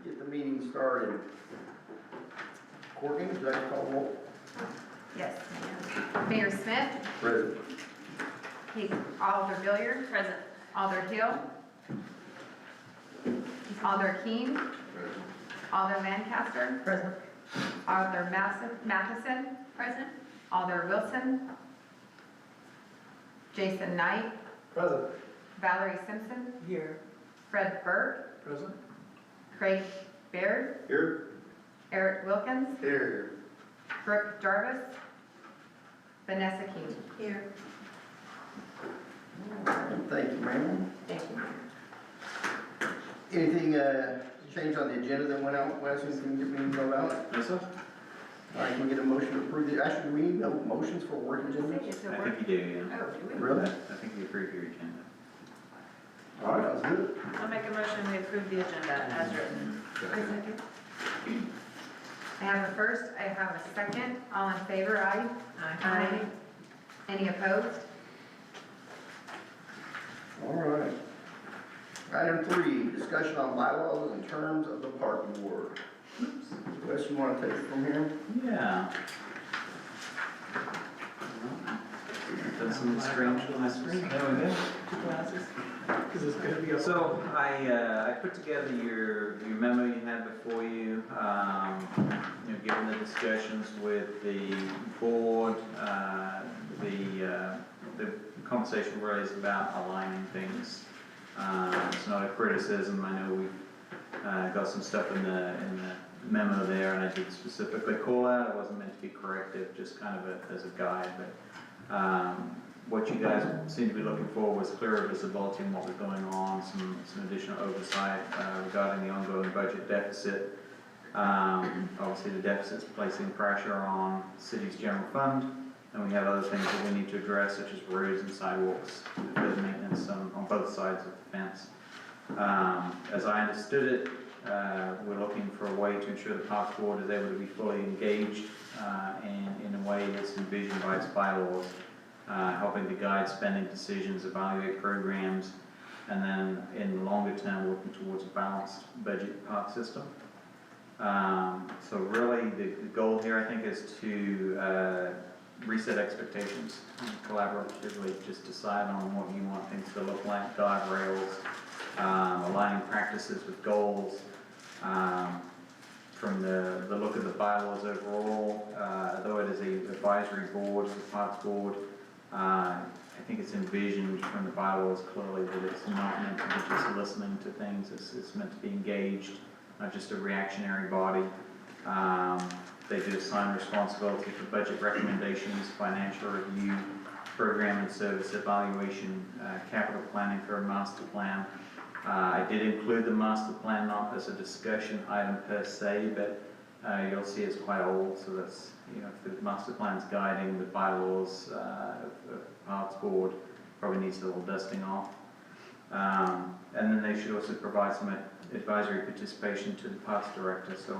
get the meeting started. Courtney, would you like to call the roll? Yes. Mayor Smith, Present. Alder Billiard. Present. Alder Hill. Alder Keene. Alder Lancaster. Present. Alder Matheson. Present. Alder Wilson. Jason Knight. Present. Valerie Simpson. Here. Fred Burt. Present. Craig Baird. Here. Eric Wilkins. Here. Brooke Jarvis. Vanessa King. Here. Thank you, ma'am. Thank you. Anything changed on the agenda that went out last week? Can you get me know about? Yes, sir. All right, can we get a motion to approve the, actually, do we need motions for work agenda? Is it I work? think you do, yeah. Oh, do we? Really? I think you approved your agenda. All right, that was good. I'll make a motion we approve the agenda as written. I have a first, I have a second. All in favor, aye? Aye. Any opposed? All right. Item 3, discussion on bylaws and terms of the park board. Wes, you want to take it from here? Yeah. That's some strange on my screen. There we go. 2 glasses. Because it's going to be a... So I put together your memo you had before you, given the discussions with the board, the conversation raised about aligning things. It's not a criticism. I know we've got some stuff in the memo there, and I did specifically call out. It wasn't meant to be corrective, just kind of as a guide. But what you guys seem to be looking for was clearer visibility on what was going on, some additional oversight regarding the ongoing budget deficit. Obviously, the deficit's placing pressure on the city's general fund, and we have other things that we need to address, such as roads and sidewalks, further maintenance on both sides of the fence. As I understood it, we're looking for a way to ensure the park board is able to be fully engaged and in a way that's envisioned by its bylaws, helping to guide spending decisions, evaluate programs, and then in the longer term working towards a balanced budget park system. So really the goal here, I think, is to reset expectations and collaboratively just decide on what you want things to look like, guardrails, aligning practices with goals. From the look of the bylaws overall, though it is an advisory board, the parks board, I think it's envisioned from the bylaws clearly that it's not meant to be just listening to things. It's meant to be engaged, not just a reactionary body. They do assign responsibility for budget recommendations, financial review, program and service evaluation, capital planning for a master plan. I did include the master plan not as a discussion item per se, but you'll see it's quite old, so that's, if the master plan's guiding the bylaws of Parks Board, probably needs a little dusting off. And then they should also provide some advisory participation to the Parks Director, so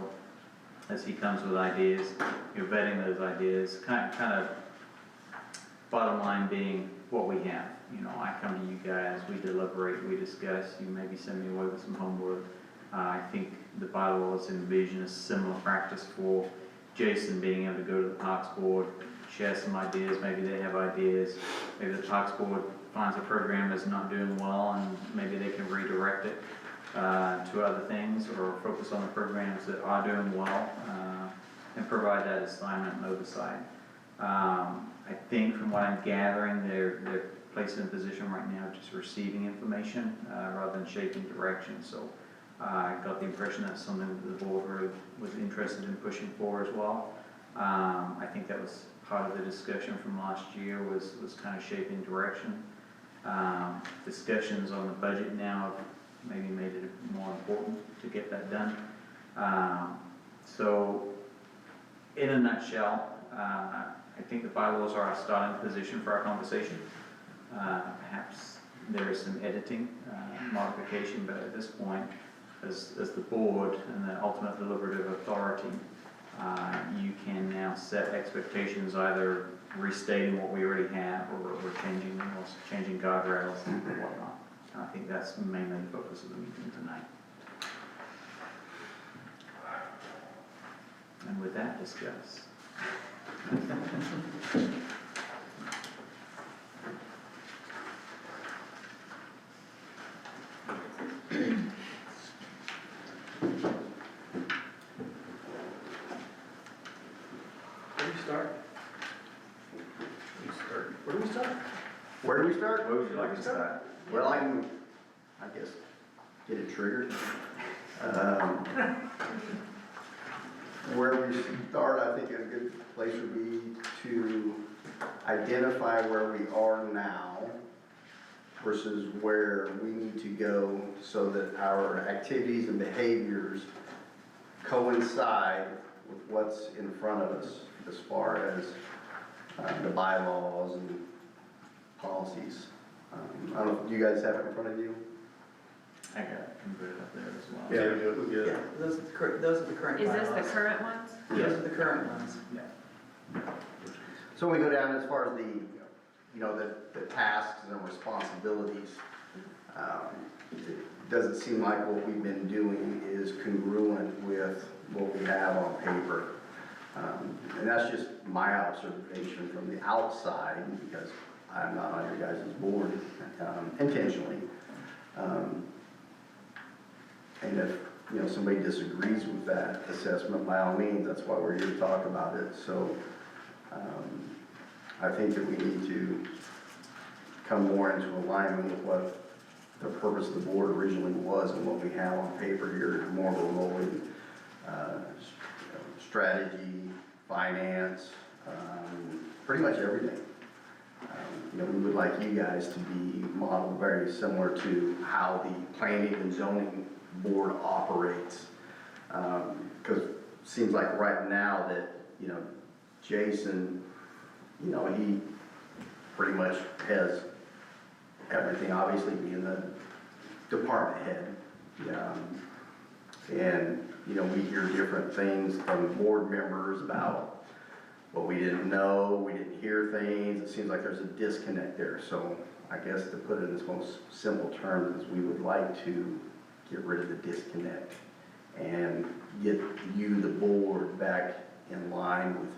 as he comes with ideas, you're vetting those ideas, kind of bottom line being what we have. I come to you guys, we deliberate, we discuss, you maybe send me away with some homework. I think the bylaws envision a similar practice for Jason being able to go to the Parks Board, share some ideas, maybe they have ideas, maybe the Parks Board finds a program that's not doing well and maybe they can redirect it to other things or focus on the programs that are doing well and provide that assignment and oversight. I think from what I'm gathering, they're placed in a position right now of just receiving information rather than shaping direction. So I got the impression that's something that the board really was interested in pushing for as well. I think that was part of the discussion from last year was kind of shaping direction. Discussions on the budget now have maybe made it more important to get that done. So in a nutshell, I think the bylaws are our starting position for our conversation. Perhaps there is some editing, modification, but at this point, as the board and the ultimate deliberative authority, you can now set expectations, either restating what we already have or changing guardrails and whatnot. I think that's mainly the focus of the meeting tonight. discuss. Where do we start? Where do we start? Where do we start? Where would you like to start? Well, I guess, get it triggered. Where we start, I think a good place would be to identify where we are now versus where we need to go so that our activities and behaviors coincide with what's in front of us as far as the bylaws and policies. I don't know, do you guys have it in front of you? I got it converted up there as well. Yeah, we do. Yeah, those are the current Is bylaws. this the current ones? Those are the current ones. Yeah. So we go down as far as the tasks and responsibilities. It doesn't seem like what we've been doing is congruent with what we have on paper. And that's just my observation from the outside, because I'm not on your guys' board intentionally. And if, somebody disagrees with that assessment, by all means, that's why we're here to talk about it. So, I think that we need to come more into alignment with what the purpose of the board originally was and what we have on paper here, more of a rolling, strategy, finance, pretty much everything. We would like you guys to be modeled very similar to how the planning and zoning board operates. Because it seems like right now that, Jason, he pretty much has everything, obviously being the department head. And, we hear different things from board members about what we didn't know, we didn't hear things. It seems like there's a disconnect there. So I guess to put it in its most simple terms is we would like to get rid of the disconnect and get you, the board, back in line with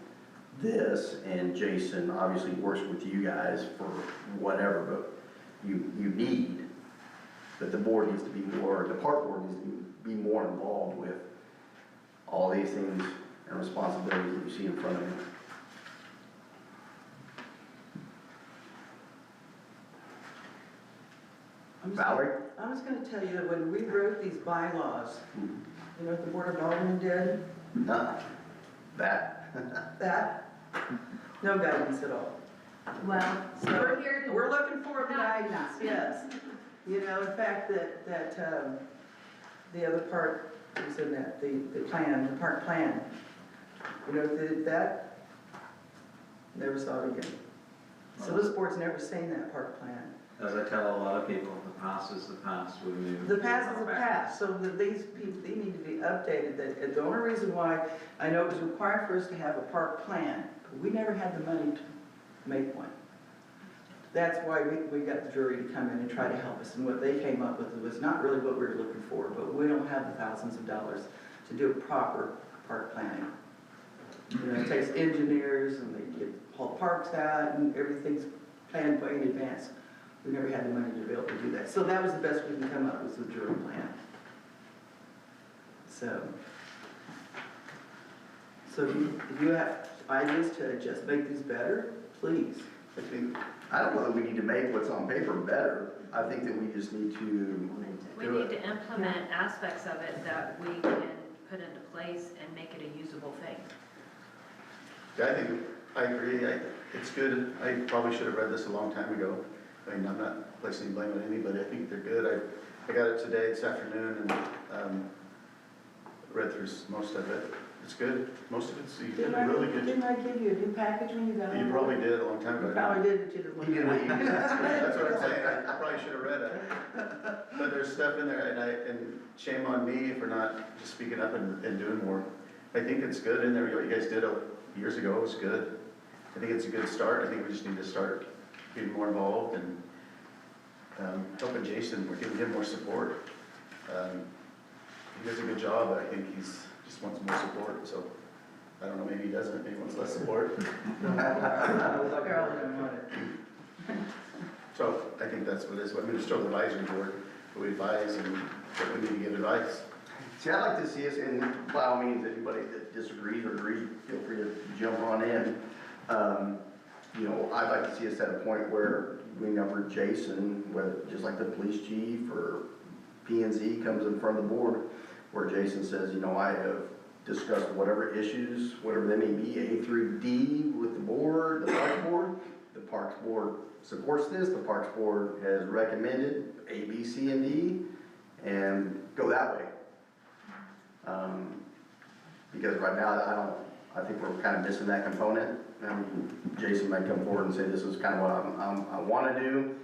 this. And Jason obviously works with you guys for whatever, but you need, but the board needs to be more, the park board needs to be more involved with all these things and responsibilities that you see in front of you. Valerie? I'm just gonna tell you that when we wrote these bylaws, you know what the Board of Aldermen did? That. That, no guidance at all. Well, So we're here to. we're looking for the Not- guidance, yes. In fact, that the other part was in that, the plan, the park plan. That, never saw it again. So this board's never seen that park plan. As I tell a lot of people, the past is the past, we move. The past is the past, so that these people, they need to be updated. The only reason why I know it was required for us to have a park plan, but we never had the money to make one. That's why we got the jury to come in and try to help us, and what they came up with was not really what we were looking for, but we don't have the thousands of dollars to do a proper park planning. It takes engineers, and they get all the parks out, and everything's planned way in advance. We never had the money to be able to do that. So that was the best we can come up with, the jury plan. So if you have ideas to just make these better, please. I don't know that we need to make what's on paper better. I think that we just need to We do need it. to implement aspects of it that we can put into place and make it a usable thing. Yeah, I agree, it's good. I probably should have read this a long time ago. I'm not placing any blame on anybody, I think they're good. I got it today, this afternoon, and read through most of it. It's good, most of it's Didn't really good. I give you a new package when you got You on? probably did a long time ago. You probably did, but you didn't look He did what at you it. did. That's what I'm saying, I probably should have read it. But there's stuff in there, and shame on me for not just speaking up and doing more. I think it's good in there, what you guys did years ago was good. I think it's a good start. I think we just need to start getting more involved and helping Jason. We're giving him more support. He does a good job, but I think he's just wants more support. So I don't know, maybe he doesn't, maybe he wants less support. Carol didn't want it. So I think that's what it is. I mean, there's still the advisory board, but we advise and but we need to give advice. See, I'd like to see us, and by all means, anybody that disagrees or agrees, feel free to jump on in. You know, I'd like to see us at a point where we number Jason, whether, just like the police chief or P and Z comes in front of the board, where Jason says, you know, I have discussed whatever issues, whatever they may be, A through D with the board, the parks board. The parks board supports this, the parks board has recommended A, B, C, and D, and go that way. Because right now, I think we're kind of missing that component. Jason might come forward and say, this is kind of what I want to do,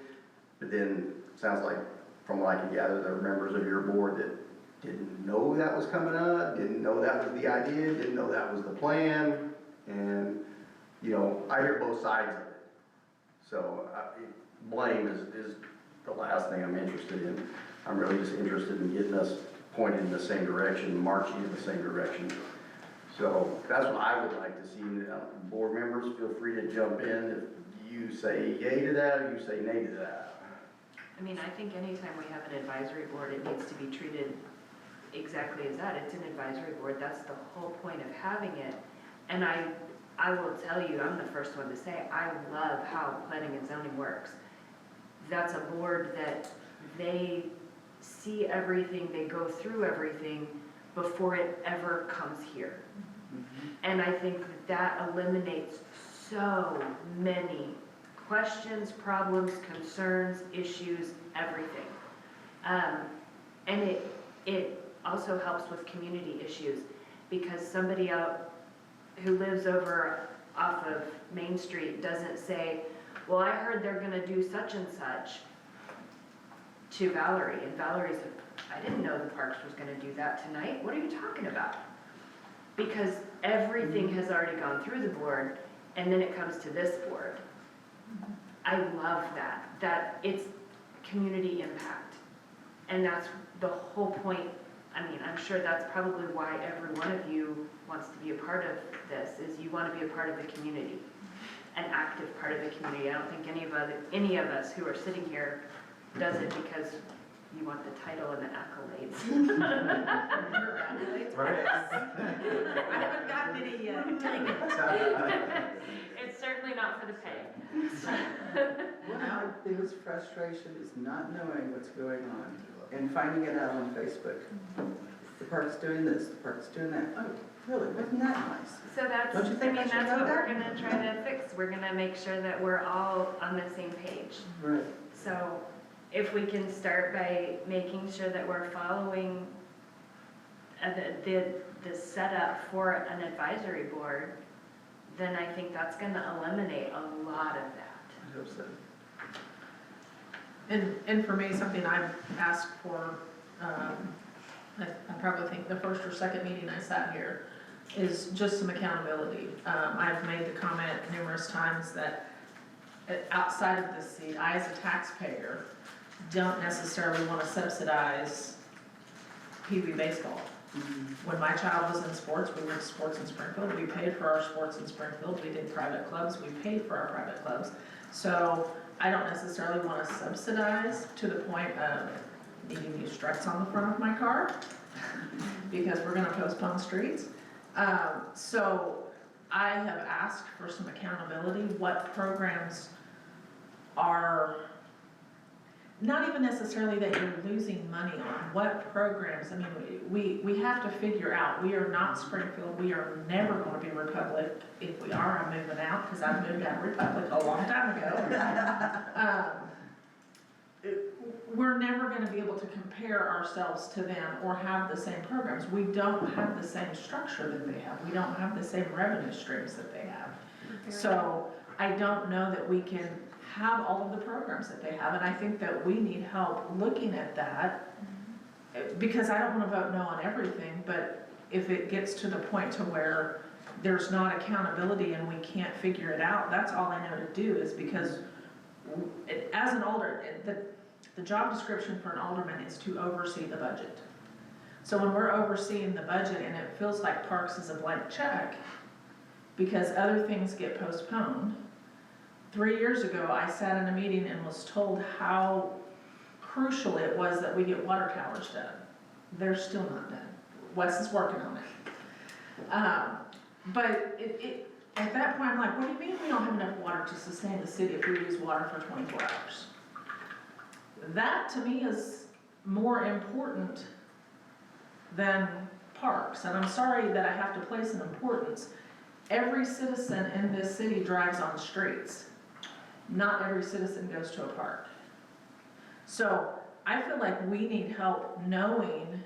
but then it sounds like, from what I can gather, there are members of your board that didn't know that was coming up, didn't know that was the idea, didn't know that was the plan, and, you know, I hear both sides of it. So, blame is the last thing I'm interested in. I'm really just interested in getting us pointed in the same direction, marching in the same direction. So that's what I would like to see. Board members, feel free to jump in if you say yay to that or you say nay to that. I mean, I think anytime we have an advisory board, it needs to be treated exactly as that. It's an advisory board. That's the whole point of having it. And I will tell you, I'm the first one to say, I love how planning and zoning works. That's a board that they see everything, they go through everything before it ever comes here. And I think that eliminates so many questions, problems, concerns, issues, everything. And it also helps with community issues, because somebody out who lives over off of Main Street doesn't say, well, I heard they're gonna do such and such to Valerie, and Valerie's, I didn't know the parks was gonna do that tonight. What are you talking about? Because everything has already gone through the board, and then it comes to this board. I love that it's community impact. And that's the whole point. I mean, I'm sure that's probably why every one of you wants to be a part of this, is you want to be a part of the community, an active part of the community. I don't think any of us who are sitting here does it because you want the title and the accolades. Right. I haven't gotten any yet, dang it. It's certainly not for the pay. My biggest frustration is not knowing what's going on and finding it out on Facebook. The park's doing this, the park's doing that. Oh, really, wasn't that nice? So that's, Don't you think I should that's know what we're that? gonna try to fix. We're gonna make sure that we're all on the same page. Right. So if we can start by making sure that we're following the setup for an advisory board, then I think that's gonna eliminate a lot of that. I hope so. And for me, something I've asked for, I probably think the first or second meeting I sat here, is just some accountability. I've made the comment numerous times that outside of this seat, I as a taxpayer don't necessarily want to subsidize Pee Wee baseball. When my child was in sports, we went to sports in Springfield, we paid for our sports in Springfield, we did private clubs, we paid for our private clubs. So I don't necessarily want to subsidize to the point of needing new struts on the front of my car, because we're gonna postpone streets. So I have asked for some accountability, what programs are, not even necessarily that you're losing money on, what programs, I mean, we have to figure out, we are not Springfield, we are never gonna be Republic. If we are, I'm moving out, because I moved out of Republic a long time ago. We're never gonna be able to compare ourselves to them or have the same programs. We don't have the same structure that they have. We don't have the same revenue streams that they have. So I don't know that we can have all of the programs that they have, and I think that we need help looking at that, because I don't wanna vote no on everything, but if it gets to the point to where there's not accountability and we can't figure it out, that's all I know to do, is because as an alder, the job description for an alderman is to oversee the budget. So when we're overseeing the budget and it feels like parks is a blank check, because other things get postponed. 3 years ago, I sat in a meeting and was told how crucial it was that we get water towers done. They're still not done. Wes is working on it. But at that point, I'm like, what do you mean we don't have enough water to sustain the city if we use water for 24 hours? That, to me, is more important than parks. And I'm sorry that I have to place an importance. Every citizen in this city drives on the streets. Not every citizen goes to a park. So I feel like we need help knowing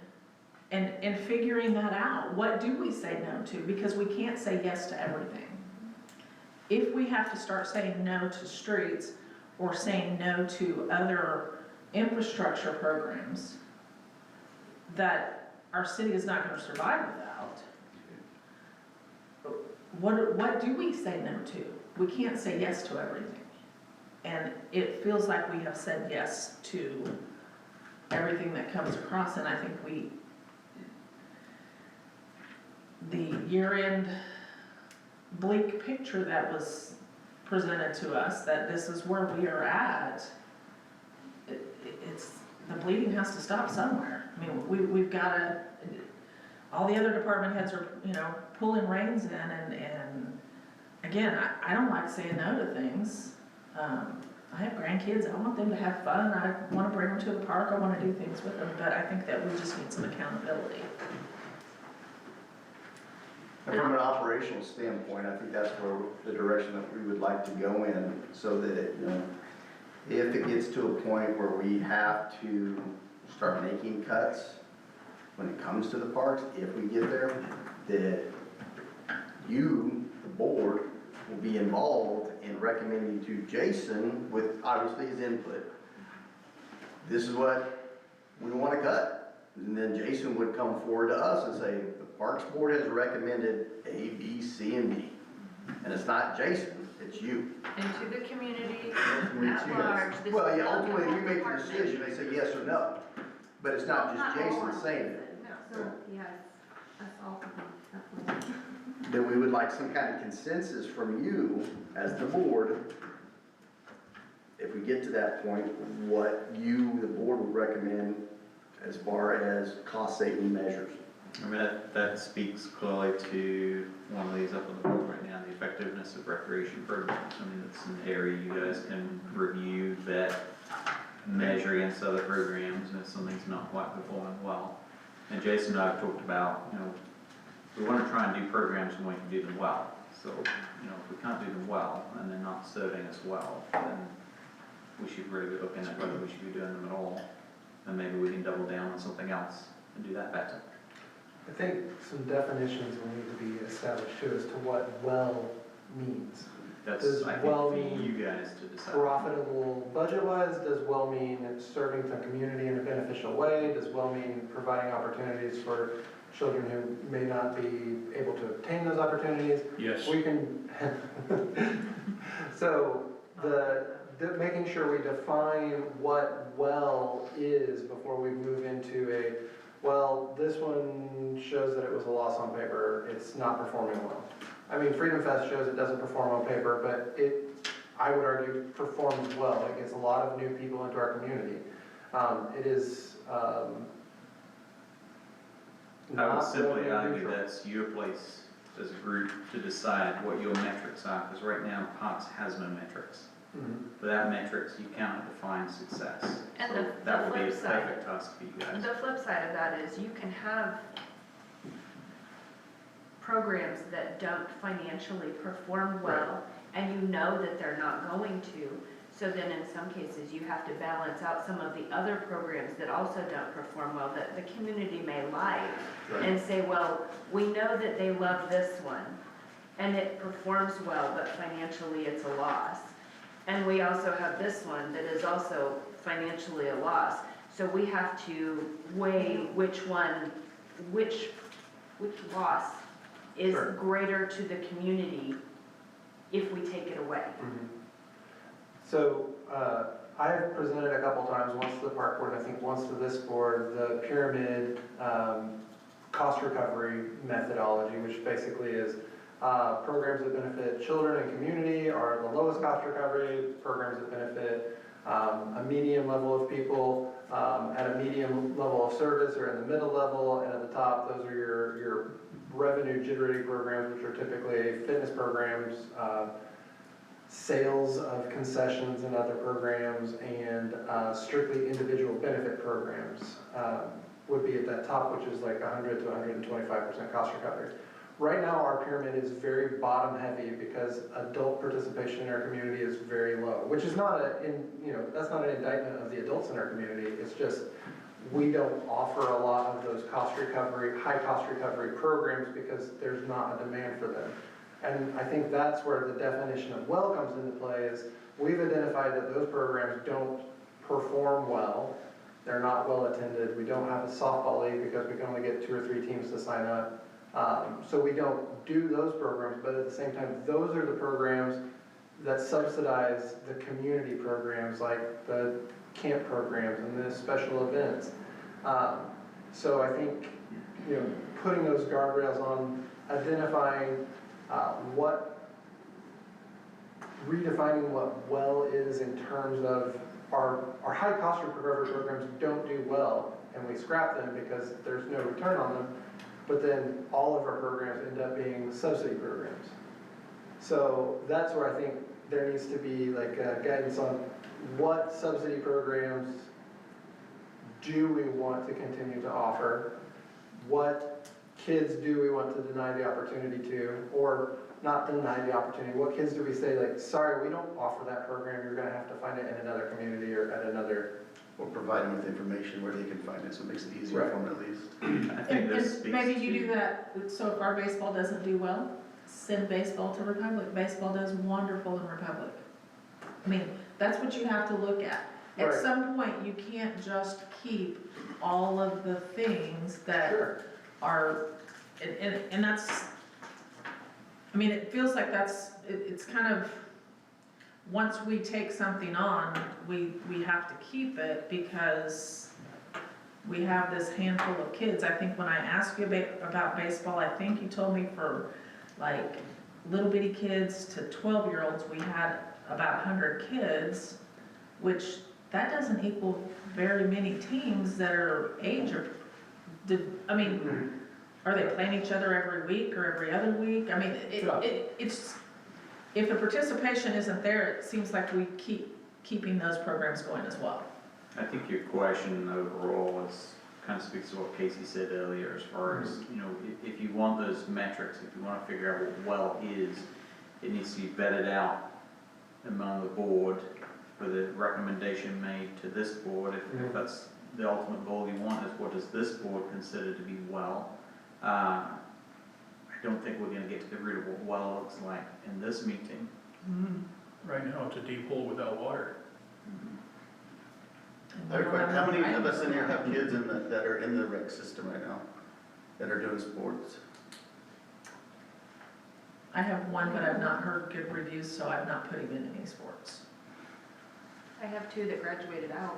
and figuring that out. What do we say no to? Because we can't say yes to everything. If we have to start saying no to streets or saying no to other infrastructure programs that our city is not going to survive without, what do we say no to? We can't say yes to everything. And it feels like we have said yes to everything that comes across, and I think the year-end bleak picture that was presented to us, that this is where we are at, it's, the bleeding has to stop somewhere. I mean, we've got to, all the other department heads are, pulling reins in, and again, I don't like saying no to things. I have grandkids, I want them to have fun, I want to bring them to the park, I want to do things with them, but I think that we just need some accountability. And from an operational standpoint, I think that's where the direction that we would like to go in, so that, if it gets to a point where we have to start making cuts when it comes to the parks, if we get there, that you, the board, will be involved in recommending to Jason, with obviously his input, this is what we want to cut. And then Jason would come forward to us and say, the Parks Board has recommended A, B, C, and D. And it's not Jason, it's you. And to the community It's at you large. guys. this Well, is yeah, not ultimately, we make the department. decision, they say yes or no. But it's not just Jason saying it. No, so, yes, that's all. That we would like some kind of consensus from you as the board, if we get to that point, what you, the board, would recommend as far as cost-saving measures. I mean, that speaks clearly to one of these up on the board right now, the effectiveness of recreation programs. I mean, it's an area you guys can review, vet, measure against other programs, and if something's not quite performing well. And Jason and I have talked about, we want to try and do programs when we can do them well. So, if we can't do them well and they're not serving us well, then we should really be looking at whether we should be doing them at all. And maybe we can double down on something else and do that better. I think some definitions will need to be established too as to what well means. That's, Does I think, well for mean you guys to decide. Profitable budget-wise, does well mean it's serving the community in a beneficial way? Does well mean providing opportunities for children who may not be able to obtain those opportunities? Yes. We can, so making sure we define what well is before we move into well, this one shows that it was a loss on paper, it's not performing well. I mean, Freedom Fest shows it doesn't perform on paper, but I would argue, performs well. It gets a lot of new people into our community. It is, I would not simply revenue argue neutral. that's your place as a group to decide what your metrics are, because right now Parks has no metrics. Mhm. Without metrics, you cannot define success. And So the that would be a flip side- perfect task for you guys. The flip side of that is you can have programs that don't financially perform well, and you know that they're not going to. So then in some cases, you have to balance out some of the other programs that also don't perform well, that the community may like, and say, well, we know that they love this one, and it performs well, but financially it's a loss. And we also have this one that is also financially a loss. So we have to weigh which loss is Sure. greater to the community if we take it away. Mhm. So, I have presented a couple times, once to the park board, I think once to this board, the pyramid cost recovery methodology, which basically is Programs that benefit children and community are the lowest cost recovery. Programs that benefit a medium level of people at a medium level of service or in the middle level, and at the top, those are your revenue generating programs, which are typically fitness programs, sales of concessions and other programs, and strictly individual benefit programs would be at that top, which is like 100 to 125% cost recovery. Right now, our pyramid is very bottom heavy because adult participation in our community is very low, which is not that's not an indictment of the adults in our community. It's just we don't offer a lot of those high cost recovery programs because there's not a demand for them. And I think that's where the definition of well comes into play is we've identified that those programs don't perform well. They're not well attended. We don't have a softball league because we can only get 2 or 3 teams to sign up. So we don't do those programs, but at the same time, those are the programs that subsidize the community programs like the camp programs and the special events. So I think, putting those guardrails on, identifying redefining what well is in terms of our high cost recovery programs don't do well, and we scrap them because there's no return on them. But then all of our programs end up being subsidy programs. So that's where I think there needs to be like guidance on what subsidy programs do we want to continue to offer, what kids do we want to deny the opportunity to, or not deny the opportunity, what kids do we say like, sorry, we don't offer that program, you're gonna have to find it in another community or at another. Or provide them with information where they can find it, so it makes it easier for them at least. I think this And speaks maybe you to- do that, so if our baseball doesn't do well, send baseball to Republic. Baseball does wonderful in Republic. I mean, that's what you have to look at. At Right. some point, you can't just keep all of the things that are, and that's, I mean, it feels like it's kind of, once we take something on, we have to keep it because we have this handful of kids. I think when I asked you about baseball, I think you told me for like little bitty kids to 12-year-olds, we had about 100 kids, which that doesn't equal very many teams that are age or, are they playing each other every week or every other week? I mean, it's, if the participation isn't there, it seems like we keeping those programs going as well. I think your question overall kind of speaks to what Casey said earlier as far as, if you want those metrics, if you want to figure out what well is, it needs to be vetted out among the board for the recommendation made to this board. If that's the ultimate goal you want, is what does this board consider to be well? I don't think we're going to get to the root of what well looks like in this meeting. Right now, it's a deep hole without water. I have a question. How many of us in here have kids that are in the rec system right now, that are doing sports? I have one, but I've not heard good reviews, so I've not put him in any sports. I have 2 that graduated out.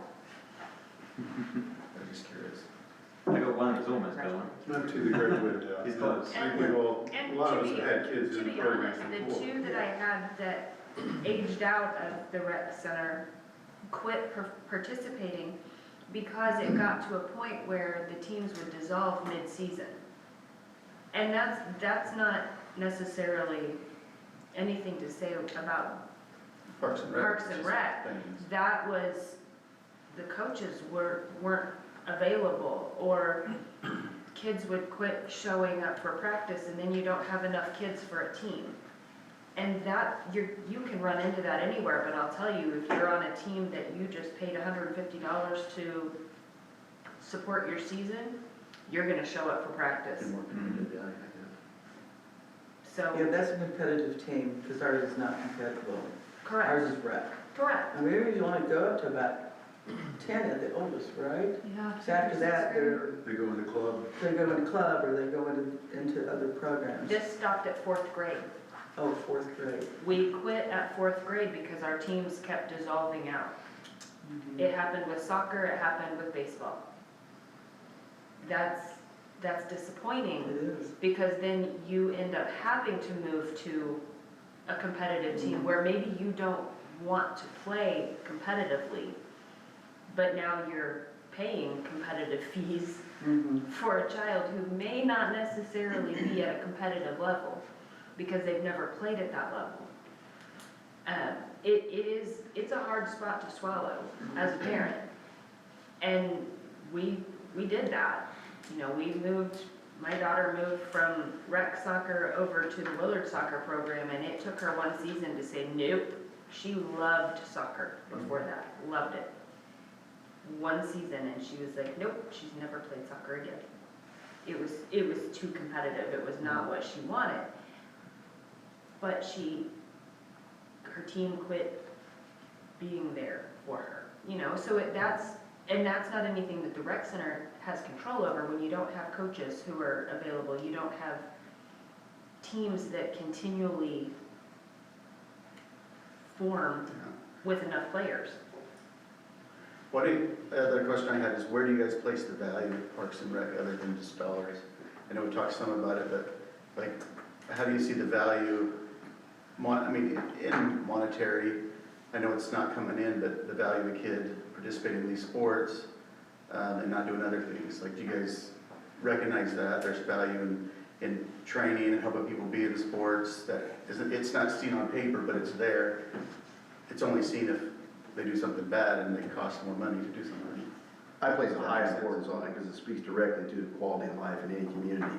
I'm just curious. I got one that's almost going. Not to the graduated out. He's close. I think we've all, a And lot to of us be- have had kids To in the be program honest, before. the 2 that I had that aged out of the rec center quit participating because it got to a point where the teams would dissolve mid-season. And that's not necessarily anything to say about Parks and Rec. Parks and just Rec. things. That was, the coaches weren't available, or kids would quit showing up for practice, and then you don't have enough kids for a team. And that, you can run into that anywhere, but I'll tell you, if you're on a team that you just paid $150 to support your season, you're gonna show up for practice. And more competitive, yeah, I guess. So, Yeah, that's a competitive team, because ours is not competitive. correct, Ours is rec. correct. And we usually only go up to about 10 at the oldest, right? Yeah. So after that, They go in the club. they go into club or they go into other programs. This stopped at 4th grade. Oh, 4th grade. We quit at 4th grade because our teams kept dissolving out. It happened with soccer, it happened with baseball. That's that's disappointing. It is. Because then you end up having to move to a competitive team where maybe you don't want to play competitively, but now you're paying competitive fees Mhm. for a child who may not necessarily be at a competitive level because they've never played at that level. It's a hard spot to swallow as a parent. And we did that. You know, my daughter moved from rec soccer over to the Willard soccer program, and it took her one season to say, nope. She loved soccer before that, loved it. One season, and she was like, nope, she's never played soccer again. It was too competitive, it was not what she wanted. But her team quit being there for her, you know, so that's not anything that the rec center has control over. When you don't have coaches who are available, you don't have teams that continually form with enough players. Other question I had is, where do you guys place the value of Parks and Rec other than just dollars? I know we talked some about it, but like, how do you see the value, in monetary? I know it's not coming in, but the value of a kid participating in these sports and not doing other things. Like, do you guys recognize that there's value in training and helping people be in sports it's not seen on paper, but it's there. It's only seen if they do something bad and they cost more money to do something. I place a high importance on it because it speaks directly to the quality of life in any community.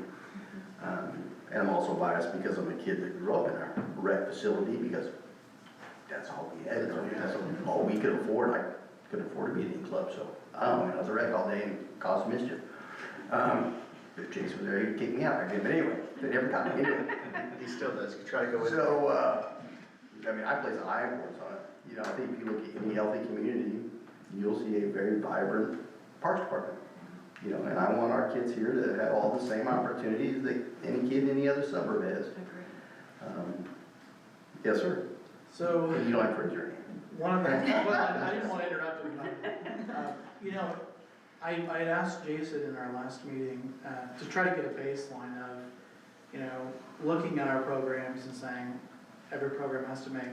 And I'm also biased because I'm a kid that grew up in a rec facility because that's all we had. That's all we could afford. I couldn't afford to be in any club, so I was a rec all day and caused mischief. If Jason was there, he'd kick me out. I did, but anyway, they never got me into it. He still does. Try to go with it. So, I place a high importance on it. You know, I think if you look at any healthy community, you'll see a very vibrant parks department. You know, and I want our kids here to have all the same opportunities that any kid in any other suburb has. Yes, sir. So, You don't have to raise your hand. one of the, well, I didn't want to interrupt you. You know, I had asked Jason in our last meeting to try to get a baseline of, you know, looking at our programs and saying, every program has to make,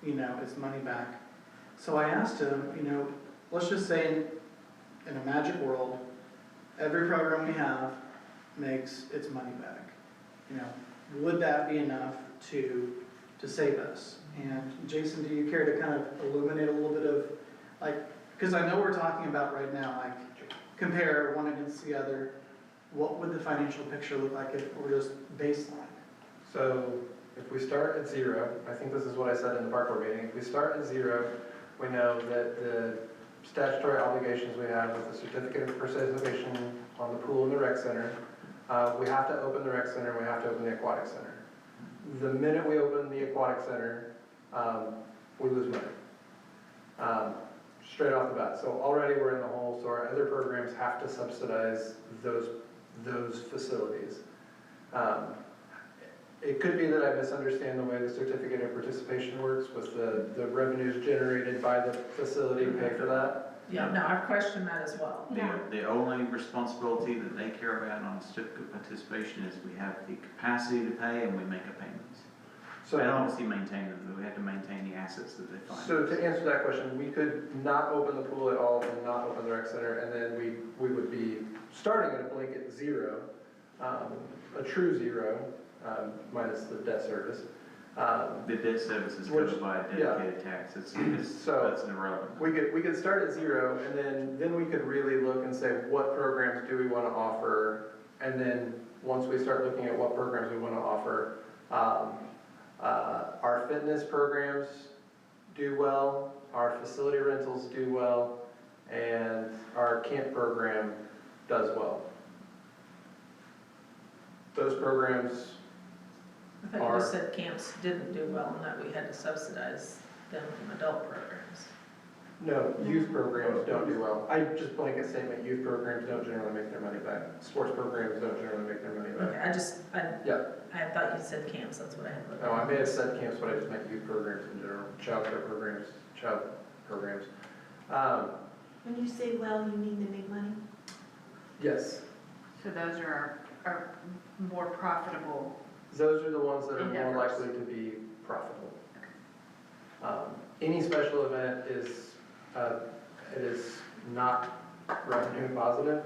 you know, its money back. So I asked him, you know, let's just say in a magic world, every program we have makes its money back. You know, would that be enough to save us? And Jason, do you care to kind of illuminate a little bit of, like, because I know we're talking about right now, like, compare one against the other. What would the financial picture look like if we're just baseline? So if we start at zero, I think this is what I said in the park board meeting, if we start at zero, we know that the statutory obligations we have with the certificate of participation on the pool and the rec center, we have to open the rec center, we have to open the aquatic center. The minute we open the aquatic center, we lose money. Straight off the bat. So already we're in the hole, so our other programs have to subsidize those facilities. It could be that I misunderstand the way the certificate of participation works, with the revenues generated by the facility pay for that. Yeah, no, I've questioned that as well. The only responsibility that they care about on certificate of participation is we have the capacity to pay and we make a payment. So, And obviously maintain them, we have to maintain the assets that they find. so to answer that question, we could not open the pool at all and not open the rec center, and then we would be starting at a blanket zero, a true zero, minus the debt service. The debt service is Which- covered by a dedicated tax, So- that's irrelevant. We could start at zero, and then we could really look and say, what programs do we want to offer? And then, once we start looking at what programs we want to offer, our fitness programs do well, our facility rentals do well, and our camp program does well. Those programs, I thought you said camps didn't do well and that we had to subsidize them from adult programs. no, youth programs don't do well. I just blanket statement, youth programs don't generally make their money back. Sports programs don't generally make their money back. Okay, Yeah. I thought you said camps, that's what I had. No, I may have said camps, but I just meant youth programs in general, child care programs, child programs. When you say well, you mean they make money? Yes. So those are our more profitable. Those are the ones that are more Endeavors. likely to be profitable. Any special event is, it is not revenue positive,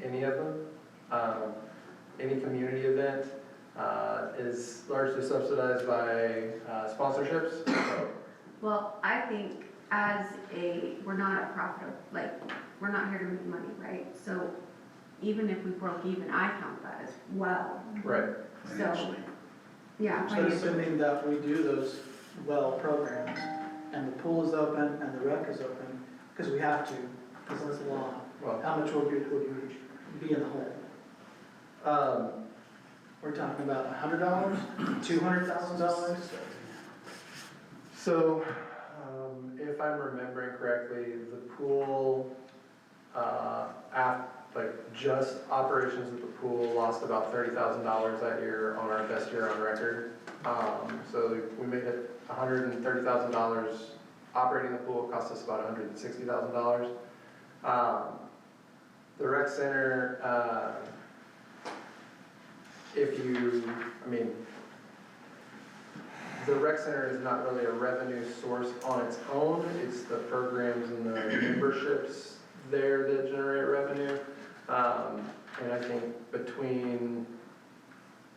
any of them. Any community event is largely subsidized by sponsorships. So, Well, I think we're not a profitable, like, we're not here to make money, right? So even if we broke even, I count that as well. right. So, Financially. yeah. So financially. assuming that we do those well programs, and the pool is open, and the rec is open, because we have to, because that's the law, Well, how much would you be in the hole? We're talking about $100, $200,000? so, if I'm remembering correctly, the pool, just operations at the pool lost about $30,000 that year on our best year on record. So we made it $130,000 operating the pool, cost us about $160,000. The rec center, the rec center is not really a revenue source on its own. It's the programs and the memberships there that generate revenue. And I think between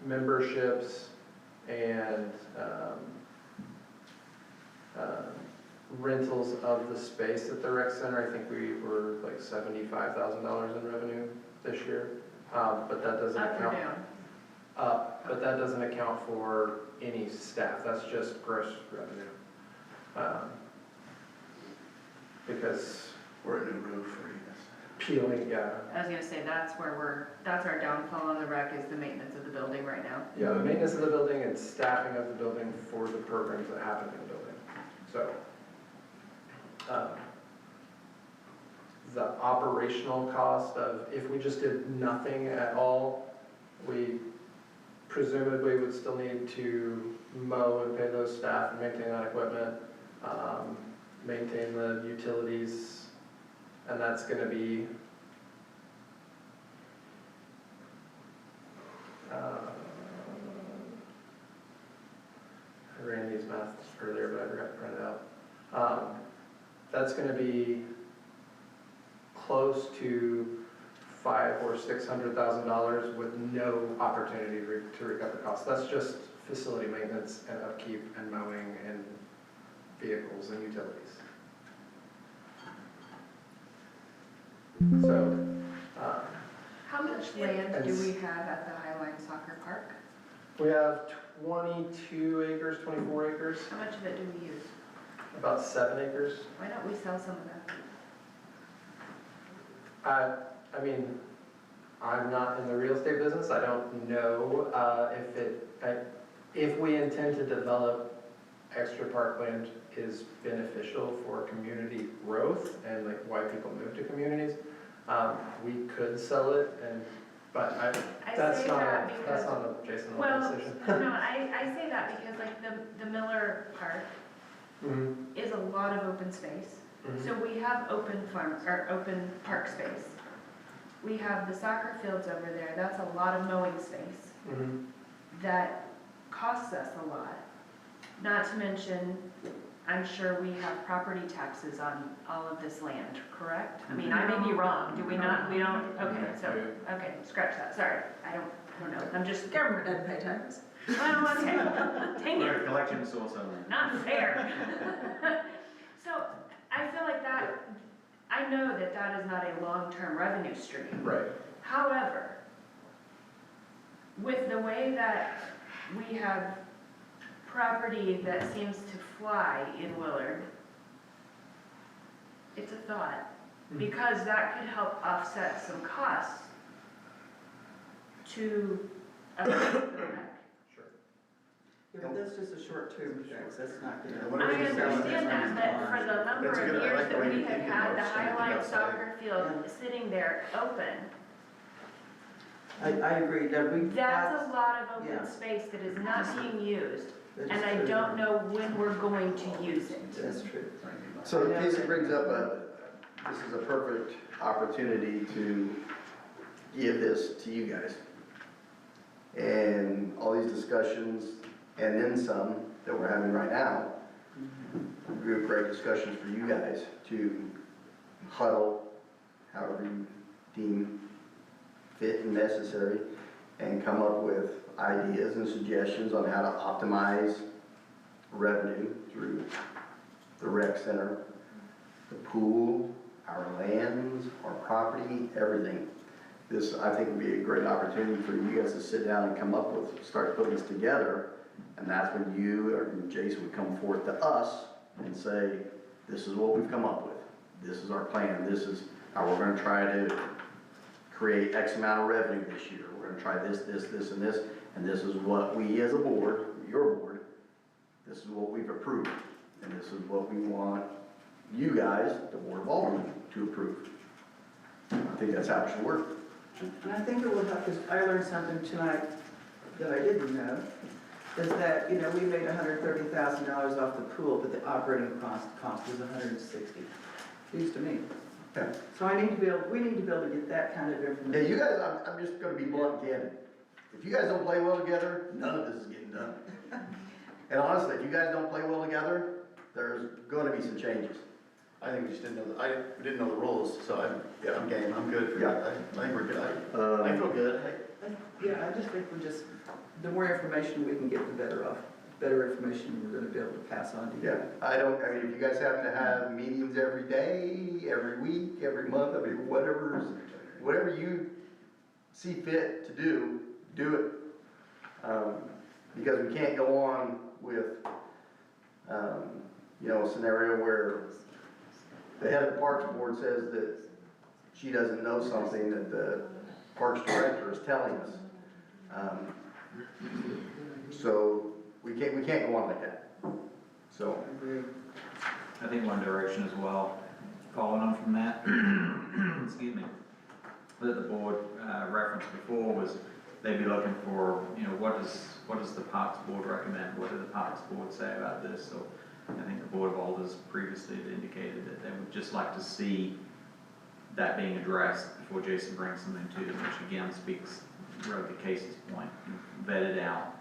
memberships and rentals of the space at the rec center, I think we were like $75,000 in revenue this year. But that doesn't Up or account. down? Up, but that doesn't account for any staff, that's just gross revenue. Because Or a new roof for you guys. peeling, yeah, I was gonna say, that's our downfall on the rec is the maintenance of the building right now. the maintenance of the building and staffing of the building for the programs that happen in the building. So, the operational cost of, if we just did nothing at all, we presumably would still need to mow and pay those staff and maintain that equipment, maintain the utilities, and that's gonna be, I ran these maths earlier, but I forgot to print it out. That's gonna be close to $500,000 or $600,000 with no opportunity to recover costs. That's just facility maintenance and upkeep and mowing and vehicles and utilities. So, How much land do we have at the Highline Soccer Park? we have 22 acres, 24 acres, How much of it do we use? about 7 acres. Why don't we sell some of that? I mean, I'm not in the real estate business, I don't know if we intend to develop extra parkland is beneficial for community growth and like why people move to communities. We could sell it but that's not a Jason Lynn decision. No, I say that because like the Miller Park Mhm, is a lot of open space. mhm. So we have open park space. We have the soccer fields over there, that's a lot of mowing space Mhm. that costs us a lot. Not to mention, I'm sure we have property taxes on all of this land, correct? I mean, I may be wrong, do we not, we don't, okay, so, okay, scratch that, sorry, I don't know, I'm just, Government doesn't pay taxes. well, okay, dang We're it. a collection source only. Not fair. So I feel like that, I know that that is not a long-term revenue stream. Right. However, with the way that we have property that seems to fly in Willard, it's a thought, because that could help offset some costs to upgrade the rec. Sure. Yeah, but that's just a short-term fix, that's not Yeah, gonna. whatever I you sell it, understand that's that, fine. but for the number That's of good. I years like the that way we you're have thinking had about the something Highline outside. soccer field sitting there open, I agree, that we. that's a lot of yeah. open space that is not being used, That is and I true. don't know when we're going to use it. That's true. So Casey brings up this is a perfect opportunity to give this to you guys. And all these discussions, and then some that we're having right now, we have great discussions for you guys to huddle, however you deem fit and necessary, and come up with ideas and suggestions on how to optimize revenue through the rec center, the pool, our lands, our property, everything. This, I think, would be a great opportunity for you guys to sit down and come up with, start putting this together, and that's when you or Jason would come forth to us and say, this is what we've come up with. This is our plan. This is how we're gonna try to create X amount of revenue this year. We're gonna try this, and this is what we as a board, your board, this is what we've approved. And this is what we want you guys, the Board of Aldermen, to approve. I think that's how it should work. And I think it will help, because I learned something tonight that I didn't know, is that, you know, we made $130,000 off the pool, but the operating cost was $160,000. Seems to me. Yeah. So we need to be able to get that kind of Yeah, information. you guys, I'm just gonna be blunt and candid. If you guys don't play well together, none of this is getting done. And honestly, if you guys don't play well together, there's gonna be some changes. I think we just didn't know, we didn't know the rules, so I'm game, I'm good. Yeah. I think we're good. I feel good. Yeah, I just think the more information we can get, the better off. Better information we're gonna be able to pass on to you. Yeah, I mean, if you guys happen to have meetings every day, every week, every month, I mean, whatever you see fit to do, do it. Because we can't go on with, you know, a scenario where the head of the Parks Board says that she doesn't know something that the Parks Director is telling us. So we can't go on like that. So, I agree. I think one direction as well, following on from that, excuse me, that the board referenced before was they'd be looking for, you know, what does the Parks Board recommend? What did the Parks Board say about this? So I think the Board of Alders previously had indicated that they would just like to see that being addressed before Jason brings something to them, which again speaks really to Casey's point, vet it out,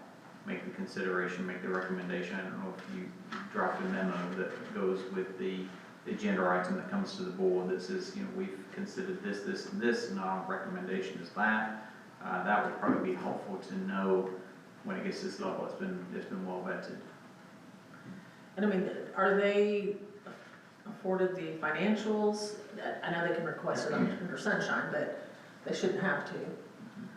make the consideration, make the recommendation. I don't know if you dropped a memo that goes with the agenda item that comes to the board that says, you know, we've considered this, this, and this, and our recommendation is that. That would probably be helpful to know when it gets to this level. It's been well vetted. And I mean, are they afforded the financials? I know they can request it under sunshine, but they shouldn't have to.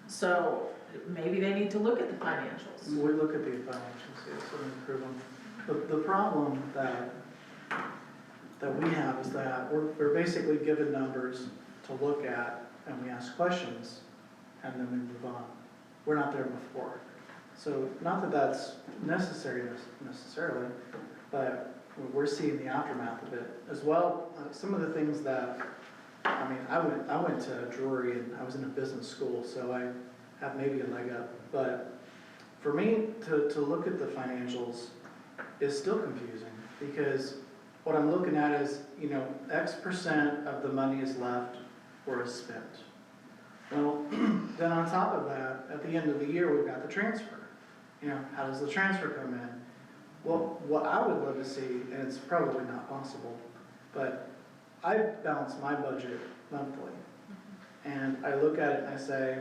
So maybe they need to look at the financials. We look at the financials, yes, and improve them. The problem that we have is that we're basically given numbers to look at, and we ask questions, and then we move on. We're not there before. So not that that's necessary necessarily, but we're seeing the aftermath of it as well. Some of the things that, I mean, I went to Drury and I was in a business school, so I have maybe a leg up. But for me to look at the financials is still confusing, because what I'm looking at is, you know, X% of the money is left or is spent. Well, then on top of that, at the end of the year, we've got the transfer. You know, how does the transfer come in? Well, what I would love to see, and it's probably not possible, but I balance my budget monthly. And I look at it and I say,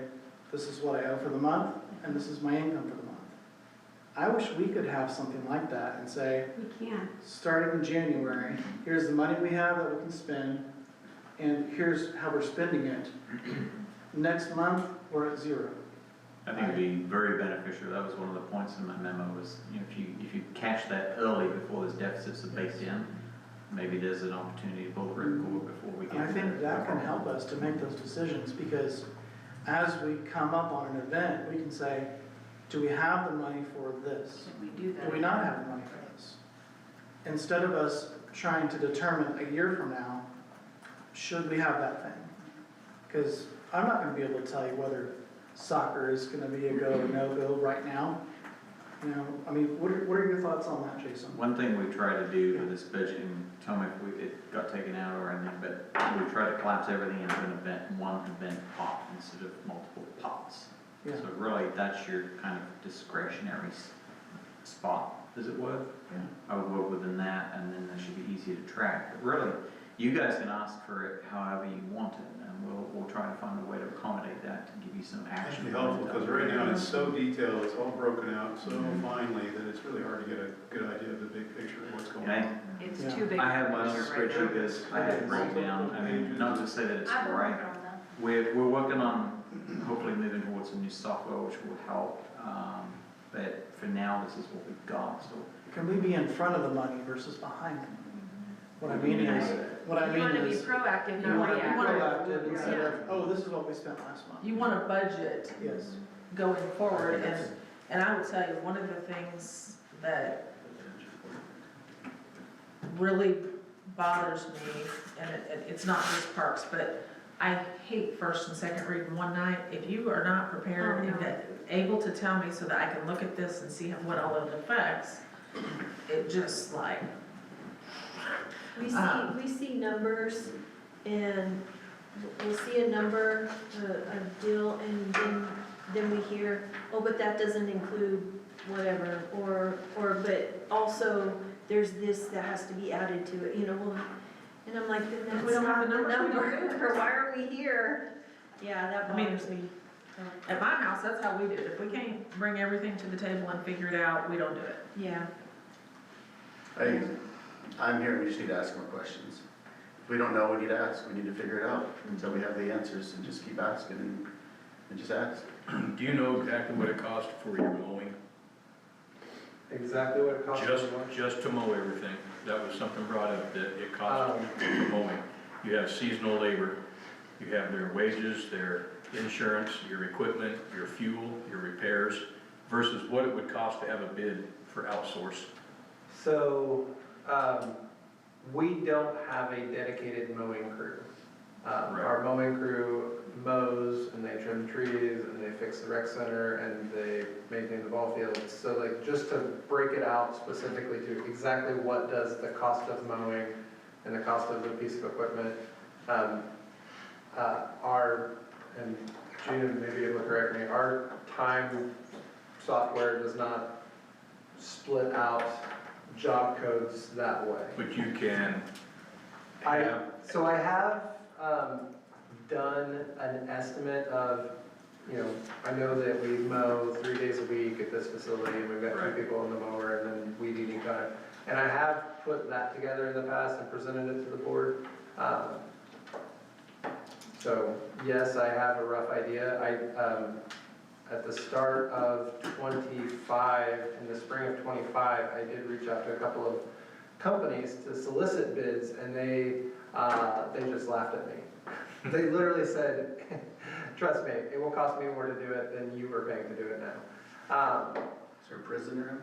this is what I owe for the month, and this is my income for the month. I wish we could have something like that and say, We can. starting in January, here's the money we have that we can spend, and here's how we're spending it. Next month, we're at zero. I think it'd be very beneficial. That was one of the points in my memo was, you know, if you catch that early before those deficits are baked in, maybe there's an opportunity to pull the ripcord before we get And I think there. that can help us to make those decisions, because as we come up on an event, we can say, do we have the money for this? Should we do that? Do we not have the money for this? Instead of us trying to determine a year from now, should we have that thing? Because I'm not gonna be able to tell you whether soccer is gonna be a go or no-go right now. You know, I mean, what are your thoughts on that, Jason? One thing we try to do with this budgeting, tell me if it got taken out or anything, but we try to collapse everything into one event pot instead of multiple pots. Yeah. So really, that's your kind of discretionary spot, does it work? Yeah. I would work within that, and then that should be easy to track. But really, you guys can ask for it however you want it, and we'll try to find a way to accommodate that to give you some That'd action. be helpful, because right now it's so detailed, it's all broken out so finely that it's really hard to get a good idea of the big picture of what's going on. It's Yeah. too big. I have my own a picture right now. spreadsheet because I have it broken down, I mean, not to say that it's I've right. worked on that. We're working on hopefully moving towards some new software which will help, but for now, this is what we've got, so. Can we be in front of the money versus behind the money? What I mean is, You wanna be proactive, you not want to be reactive. proactive instead of, oh, this is what we spent last month. You want a budget Yes. going forward, and I would tell you, one of the things that really bothers me, and it's not just parks, but I hate first and second reading one night. If you are not prepared and able to tell me so that I can look at this and see what all it affects, it just like, We see numbers and we'll see a number, a deal, and then we hear, oh, but that doesn't include whatever, but also there's this that has to be added to it, you know, well, and I'm like, then If that's we don't have not the the numbers, we don't do number, it. why are we here? Yeah, that I mean, bothers me. at my house, that's how we do it. If we can't bring everything to the table and figure it out, we don't do it. Yeah. I'm here, we just need to ask more questions. If we don't know, we need to ask, we need to figure it out until we have the answers, and just keep asking and just ask. Do you know exactly what it costs for your mowing? Exactly what it costs. Just to mow everything. That was something brought up, that it costs for mowing. You have seasonal labor, you have their wages, their insurance, your equipment, your fuel, your repairs, versus what it would cost to have a bid for outsource. So, we don't have a dedicated mowing crew. Our mowing crew mows and they trim trees and they fix the rec center and they maintain the ball fields. So like, just to break it out specifically to exactly what does the cost of mowing and the cost of the piece of equipment, and Gina may be able to correct me, our time software does not split out job codes that way. But you can I have, have done an estimate of, you know, I know that we mow 3 days a week at this facility, and we've got Right. 2 people on the mower, and then weed eating time. And I have put that together in the past and presented it to the board. So, yes, I have a rough idea. At the start of '25, in the spring of '25, I did reach out to a couple of companies to solicit bids, and they just laughed at me. They literally said, trust me, it will cost me more to do it than you were paying to do it now. Is there a prison room?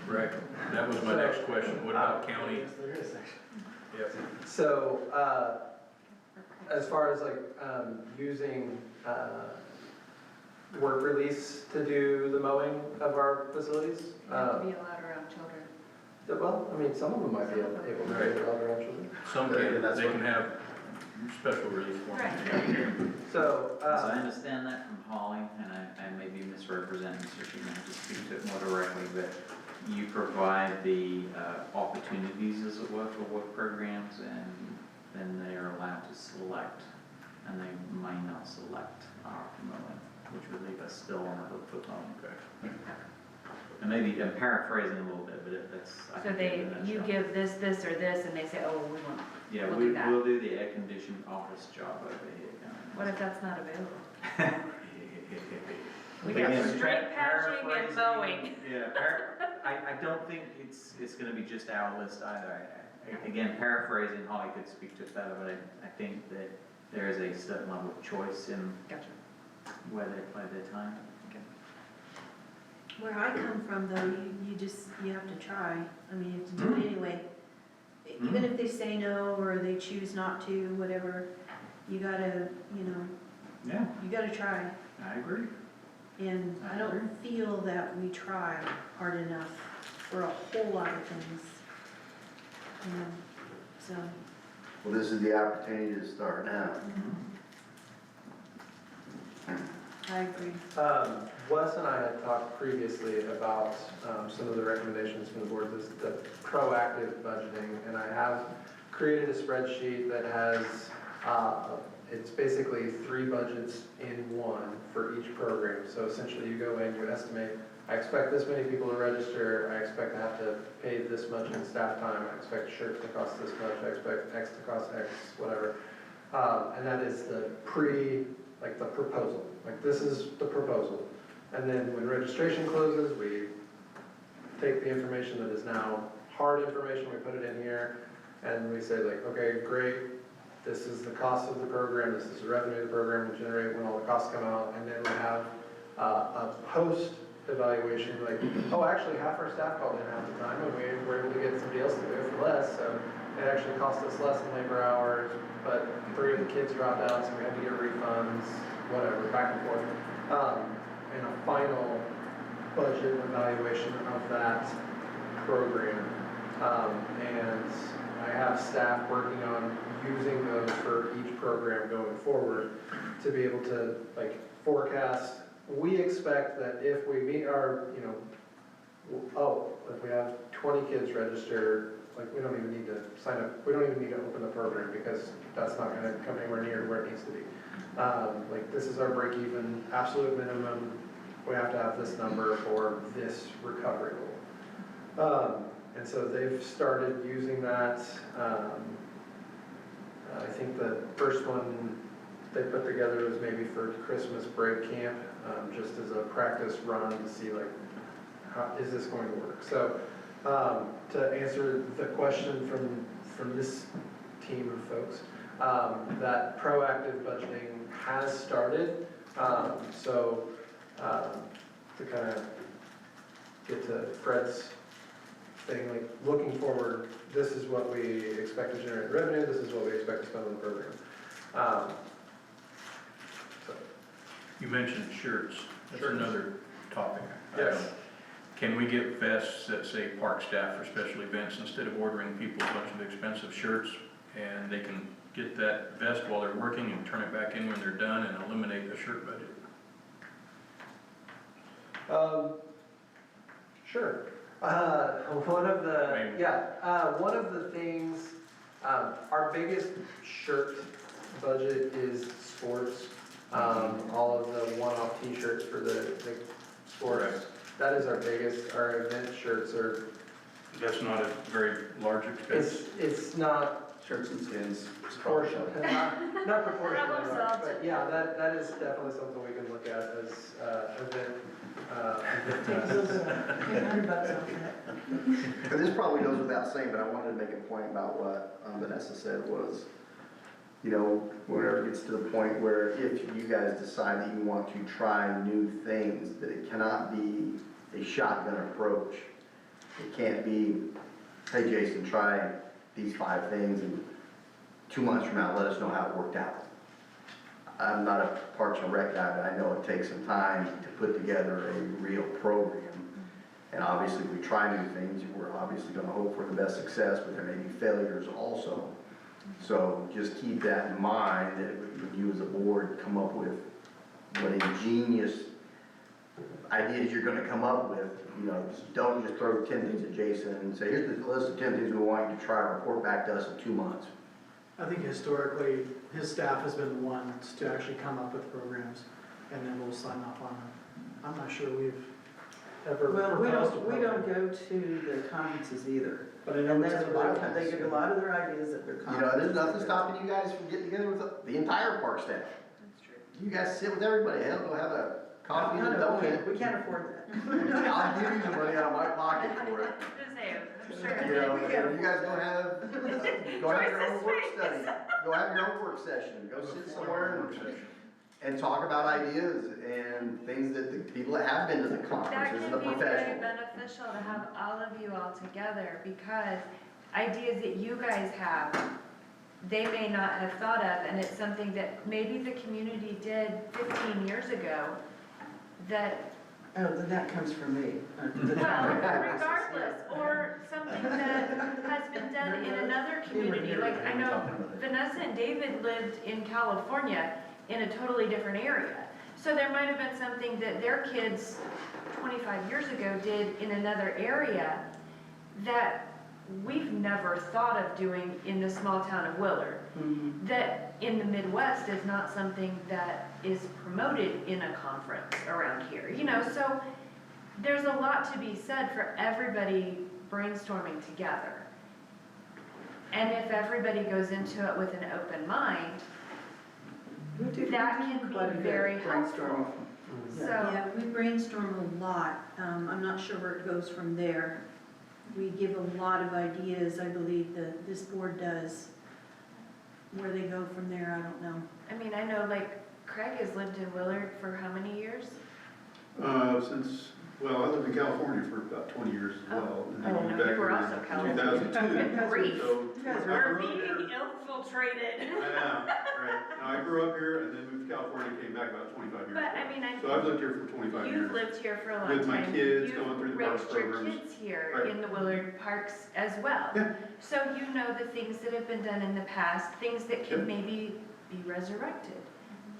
right, that was my next question. What about county? Yes, there is actually. Yep. So, as far as like, using, work release to do the mowing of our facilities, You have to be allowed around children. well, I mean, some of them might be able to do it around children. Some Yeah, can, that's they what- can have special relief for them. Right. So, So I understand that from Holly, and I may be misrepresenting, so she may have to speak to it more directly, but you provide the opportunities, as it were, for work programs, and then they are allowed to select, and they may not select our mowing, which would leave us still on the hook for mowing. Okay. And maybe I'm paraphrasing a little bit, but that's. I So think in a you nutshell. give this, or this, and they say, oh, we want, Yeah, we'll do that. we'll do the air-conditioned office job over here. what if that's not available? We Again, got straight patching and paraphrasing, mowing. Yeah, I don't think it's gonna be just our list either. Again, paraphrasing, Holly could speak to it better, but I think that there is a certain level of choice in Gotcha. where they play their time. Where I come from though, you have to try, I mean, you have to do it anyway. Even if they say no, or they choose not to, whatever, you gotta, Yeah, you gotta try. I agree. And I don't feel that we try hard enough for a whole lot of things. You know, so, Well, this is the opportunity to start now. I agree. Wes and I had talked previously about some of the recommendations from the board, this, the proactive budgeting, and I have created a spreadsheet that has, it's basically 3 budgets in one for each program. So essentially you go in, you estimate, I expect this many people to register, I expect to have to pay this much in staff time, I expect shirts to cost this much, I expect X to cost X, whatever. And that is the the proposal. Like, this is the proposal. And then when registration closes, we take the information that is now hard information, we put it in here, and we say like, okay, great, this is the cost of the program, this is the revenue the program will generate when all the costs come out, and then we have a post-evaluation, like, oh, actually, half our staff called in half the time, and we were able to get somebody else to do it for less, so it actually cost us less in labor hours, but 3 of the kids dropped out, so we had to get refunds, whatever, back and forth. And a final budget evaluation of that program. And I have staff working on using those for each program going forward to be able to like forecast. We expect that if we meet our, if we have 20 kids register, like we don't even need to sign up, we don't even need to open the program because that's not gonna come anywhere near where it needs to be. Like this is our break even, absolute minimum, we have to have this number for this recovery goal. And so they've started using that. I think the first one they put together was maybe for Christmas break camp, just as a practice run to see like, how is this going to work? So to answer the question from this team of folks, that proactive budgeting has started. To kind of get to Fred's thing, like looking forward, this is what we expect to generate revenue, this is what we expect to spend on the program. You mentioned shirts, that's Shirts. another topic. Yes. Can we get vests that say park staff for special events instead of ordering people a bunch of expensive shirts? And they can get that vest while they're working and turn it back in when they're done and eliminate the shirt budget? Sure. One of the things, our biggest shirt budget is sports. All of the one-off t-shirts for the sports. Correct. That is our biggest, our event shirts are, That's not a very large expense. it's not Shirts and skins. proportional, not proportionally Problem large, solved. but yeah, that is definitely something we can look at as, event Take tasks. those, $100 off that. But this probably goes without saying, but I wanted to make a point about what Vanessa said was, whenever it gets to the point where if you guys decide that you want to try new things, that it cannot be a shotgun approach. It can't be, hey Jason, try these 5 things and 2 months from now, let us know how it worked out. I'm not a Parks and Rec guy, but I know it takes some time to put together a real program. And obviously, if we try new things, we're obviously gonna hope for the best success, but there may be failures also. So just keep that in mind, that when you as a board come up with what ingenious ideas you're gonna come up with, don't just throw 10 things at Jason and say, here's the list of 10 things we want you to try, report back to us in 2 months. I think historically, his staff has been the ones to actually come up with programs, and then we'll sign off on them. I'm not sure we've ever Well, proposed a we program. don't go to the conferences either. But I know And it's that's in where the they get a lot of their ideas at their conferences. There's nothing stopping you guys from getting together with the entire park staff. That's true. You guys sit with everybody, hell, go have a coffee and a No, donut. we can't afford that. I'll give you the money out of my pocket for it. I'm sure. You guys go have your own work study, go have your own work session, go sit somewhere and talk about ideas and things that the people that have been to the That conferences and can the be very professionals. beneficial to have all of you all together, because ideas that you guys have, they may not have thought of, and it's something that maybe the community did 15 years ago, that, Oh, then that comes from me. well, regardless, or something that has been done in another community. Like, I know Vanessa and David lived in California in a totally different area. So there might have been something that their kids 25 years ago did in another area that we've never thought of doing in the small town of Willard. Mhm. That in the Midwest is not something that is promoted in a conference around here, you know, so there's a lot to be said for everybody brainstorming together. And if everybody goes into it with an open mind, that can be quite a bit very brainstorming. helpful. Yeah. So, Yeah, we brainstorm a lot. I'm not sure where it goes from there. We give a lot of ideas, I believe, that this board does. Where they go from there, I don't know. I mean, I know like Craig has lived in Willard for how many years? Well, I lived in California for about 20 years as well. And then Oh, moved no, back you were here also in California. 2002. Grief. So You guys I We're grew up being here. infiltrated. I know, right. No, I grew up here and then moved to California and came back about 25 years But ago. I mean, I So I've lived here for 25 years. You've lived here for a long time. With my kids, going through the parks You've raised your programs. kids here Right. in the Willard Parks as well. Yeah. So you know the things that have been done in the past, things that could Yeah. maybe be resurrected.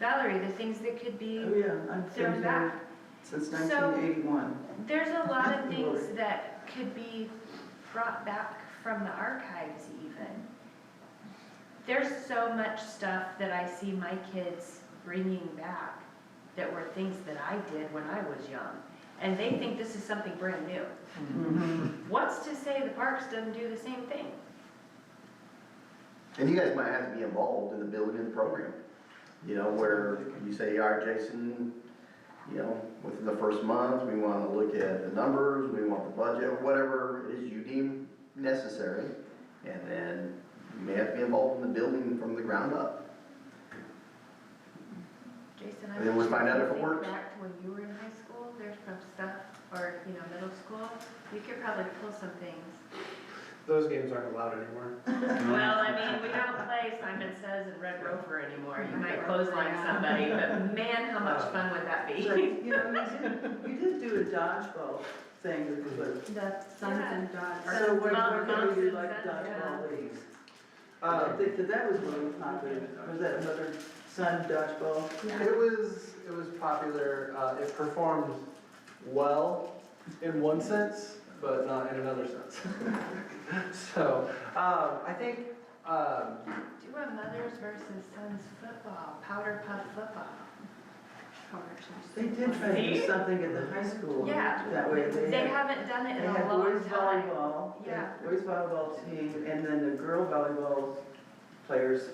Valerie, the things that could Oh, be yeah, I've thrown been back. here since So- 1981. There's a lot of things that could be brought back from the archives even. There's so much stuff that I see my kids bringing back that were things that I did when I was young. And they think this is something brand new. Mhm. What's to say the parks doesn't do the same thing? And you guys might have to be involved in the building of the program. You know, where you say, all right, Jason, you know, within the first month, we want to look at the numbers, we want the budget, whatever it is you deem necessary. And then you may have to be involved in the building from the ground up. Jason, And then we'll find out if it think works. back to when you were in high school, there's some stuff, or, you know, middle school, you could probably pull some things. Those games aren't allowed anymore. Well, I mean, we don't play Simon Says and Red Rover anymore. You might clothesline somebody, but man, how much fun would that But, be? you know, you did do a dodgeball thing with, The sons and daughters. so what Moms kind do you and like sons, dodgeball leagues? I Um, think that was really popular. Was that another son dodgeball? It was popular, it performed well in one sense, but not in another sense. So, I think, Do a mothers versus sons football, powder puff football. They did try to do See? something at the high school. Yeah. That way They haven't done it They in had a long boys time. volleyball, they Yeah. had boys volleyball team, and then the girl volleyball players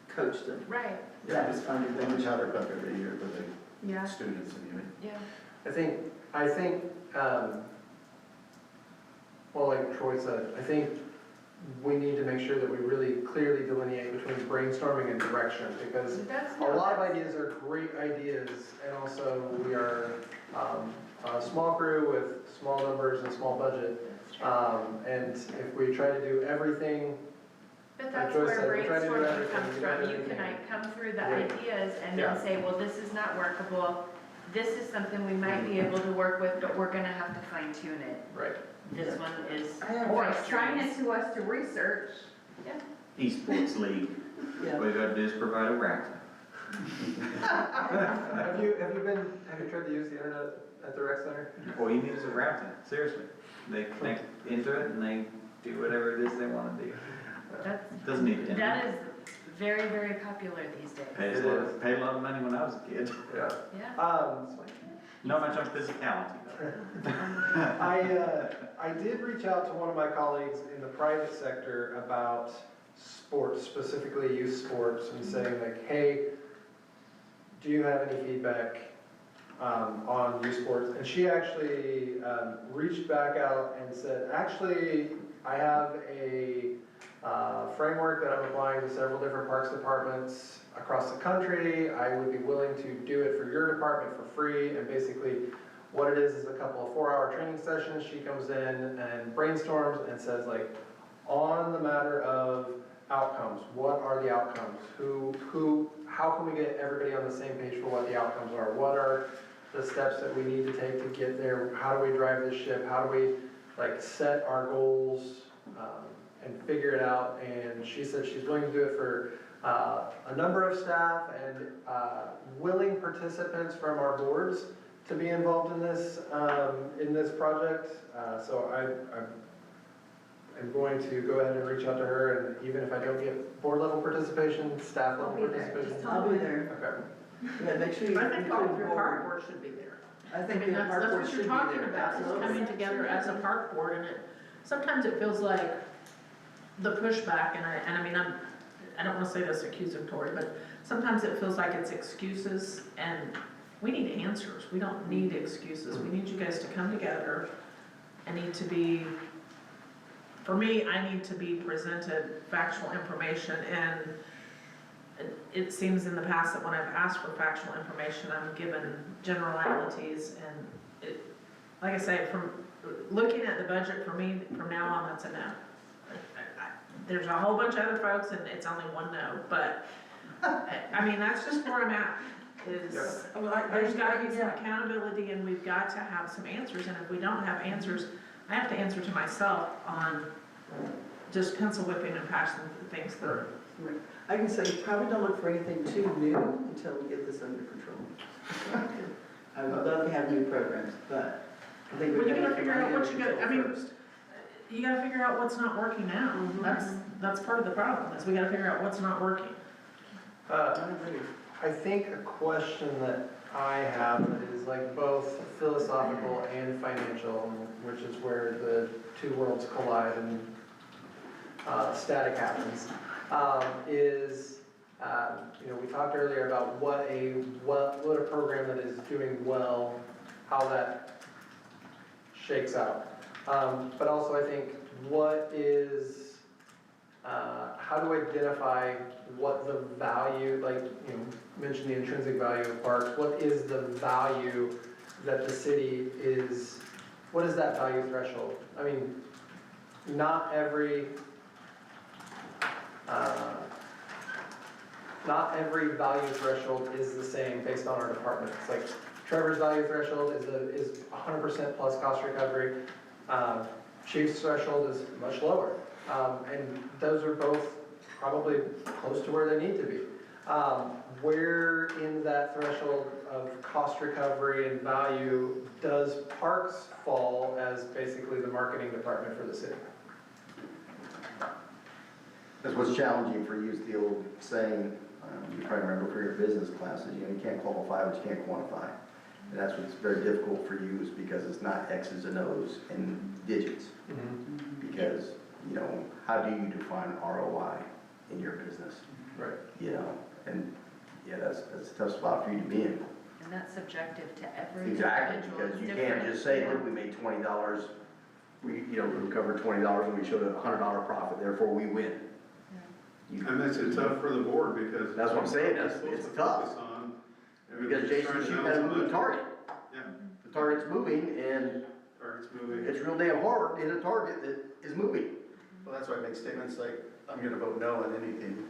coached them. Right, That was fun to They do. powder puff every year for the yeah, students anyway. yeah. I think, well, like Troy said, I think we need to make sure that we really clearly delineate between brainstorming and direction, because That's a not, lot of ideas are great ideas, and also we are a small crew with small numbers and small budget. that's true. And if we try to do everything, But that's Joyce where said, we try to do brainstorming everything, comes we do from. You everything. can come through the Right. ideas and Yeah. then say, well, this is not workable. This is something we might be able to work with, but we're gonna have to fine tune it. right, This one is. I have- Or Assign it to us to research. Esports league, Yeah. all you gotta do is provide a rack. have you tried to use the internet at the rec center? All you need is a router, seriously. They connect into it and they do whatever it is they wanna do. That's, Doesn't need internet. that is very, very popular these days. Paid It a lot, is. paid a lot of money when I was a kid. Yeah. Yeah. Not much on physicality though. I did reach out to one of my colleagues in the private sector about sports, specifically youth sports, and saying like, hey, do you have any feedback on youth sports? And she actually reached back out and said, actually, I have a framework that I'm applying to several different parks departments across the country. I would be willing to do it for your department for free, and basically what it is a couple of 4-hour training sessions. She comes in and brainstorms and says like, on the matter of outcomes, what are the outcomes? How can we get everybody on the same page for what the outcomes are? What are the steps that we need to take to get there. How do we drive this ship? How do we like set our goals and figure it out? And she said she's willing to do it for a number of staff and willing participants from our boards to be involved in this project. So I'm going to go ahead and reach out to her, and even if I don't get board level participation, staff level I'll be there. participation. Just I'll be there. Okay. Yeah, make sure you I think all include of your the park board. board should be there. I I think mean, the that's park board what should you're be talking there, about, is absolutely. coming together as a park board, and sometimes it feels like the pushback, and I mean, I don't wanna say this accusatory, but sometimes it feels like it's excuses, and we need answers, we don't need excuses, we need you guys to come together. I need to be, for me, I need to be presented factual information, and it seems in the past that when I've asked for factual information, I'm given generalities, and it, like I say, from looking at the budget, for me, from now on, that's a no. There's a whole bunch of other folks, and it's only one no, but, I mean, that's just where I'm at, is, there's gotta be some accountability, and we've got to have some answers, and if we don't have answers, I have to answer to myself on just pencil whipping and passing things through. I can say, probably don't look for anything too new until we get this under control. I would love to have new programs, but I think Well, we're you gonna gotta figure out what you got, I mean, first. you gotta figure out what's not working now. That's part of the problem, is we gotta figure out what's not working. I think a question that I have that is like both philosophical and financial, which is where the two worlds collide and static happens, is, we talked earlier about what a program that is doing well, how that shakes out. But also I think what is, how do we identify what the value, like, mention the intrinsic value of parks, what is the value that the city is, what is that value threshold? I mean, not every value threshold is the same based on our departments. Like Trevor's value threshold is 100% plus cost recovery. Chief's threshold is much lower. And those are both probably close to where they need to be. Where in that threshold of cost recovery and value does parks fall as basically the marketing department for the city? That's what's challenging for you is the old saying, you probably remember for your business classes, you can't qualify what you can't quantify. And that's what's very difficult for you, is because it's not X's and O's and digits. Because, how do you define ROI in your business? Right. And that's a tough spot for you to be in. And that's subjective to every Exactly, individual. because It's you can't different. just say, look, we made $20, we recovered $20 and we showed a $100 profit, therefore we win. And that's tough for the board because. That's what I'm saying, They're it's supposed to tough. focus on Because everybody's Jason's trying to shooting balance at a the moving budget. target. Yeah, The target's moving, and target's moving. it's real damn hard to hit a target that is moving. Well, that's why I make statements like, I'm gonna vote no on anything.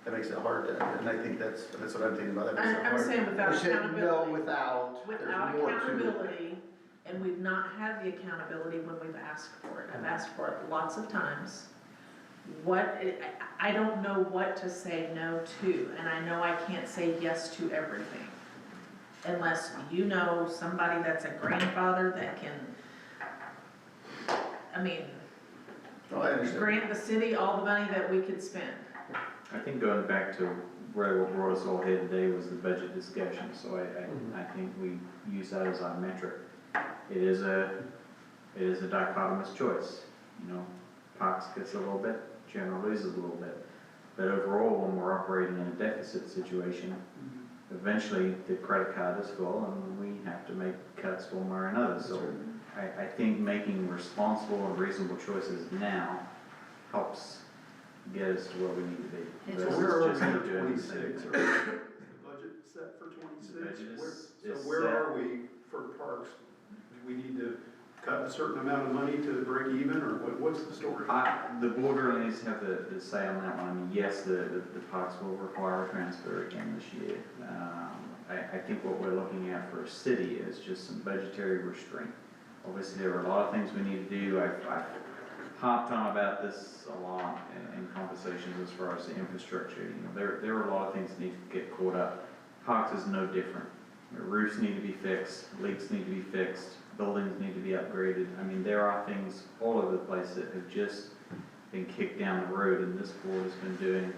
That makes it hard to, and I think that's what I'm thinking about, that makes it I'm hard. saying without We said no accountability. without, Without there's more to it. accountability, and we've not had the accountability when we've asked for it. I've asked for it lots of times. I don't know what to say no to, and I know I can't say yes to everything. Unless you know somebody that's a grandfather that can, No, I understand. grant the city all the money that we could spend. I think going back to where what brought us all here today was the budget discussion, so I think we use that as our metric. It is a dichotomous choice, Parks gets a little bit, general loses a little bit. But overall, when we're operating in a deficit situation, eventually the credit card is full and we have to make cuts one way or another. So I think making responsible and reasonable choices now helps get us to where we need to be. It's So versus where are we just for doing the same 26? thing. The budget set for The 26? budget So is where set. are we for parks? Do we need to cut a certain amount of money to break even, or what's the story? The board really needs to have the say on that one. I mean, yes, the parks will require a transfer again this year. I think what we're looking at for a city is just some budgetary restraint. Obviously, there are a lot of things we need to do. I've hopped on about this a lot in conversations as far as the infrastructure. You know, there are a lot of things that need to get caught up. Parks is no different. The roofs need to be fixed, leaks need to be fixed, buildings need to be upgraded. I mean, there are things all over the place that have just been kicked down the road, and this board has been doing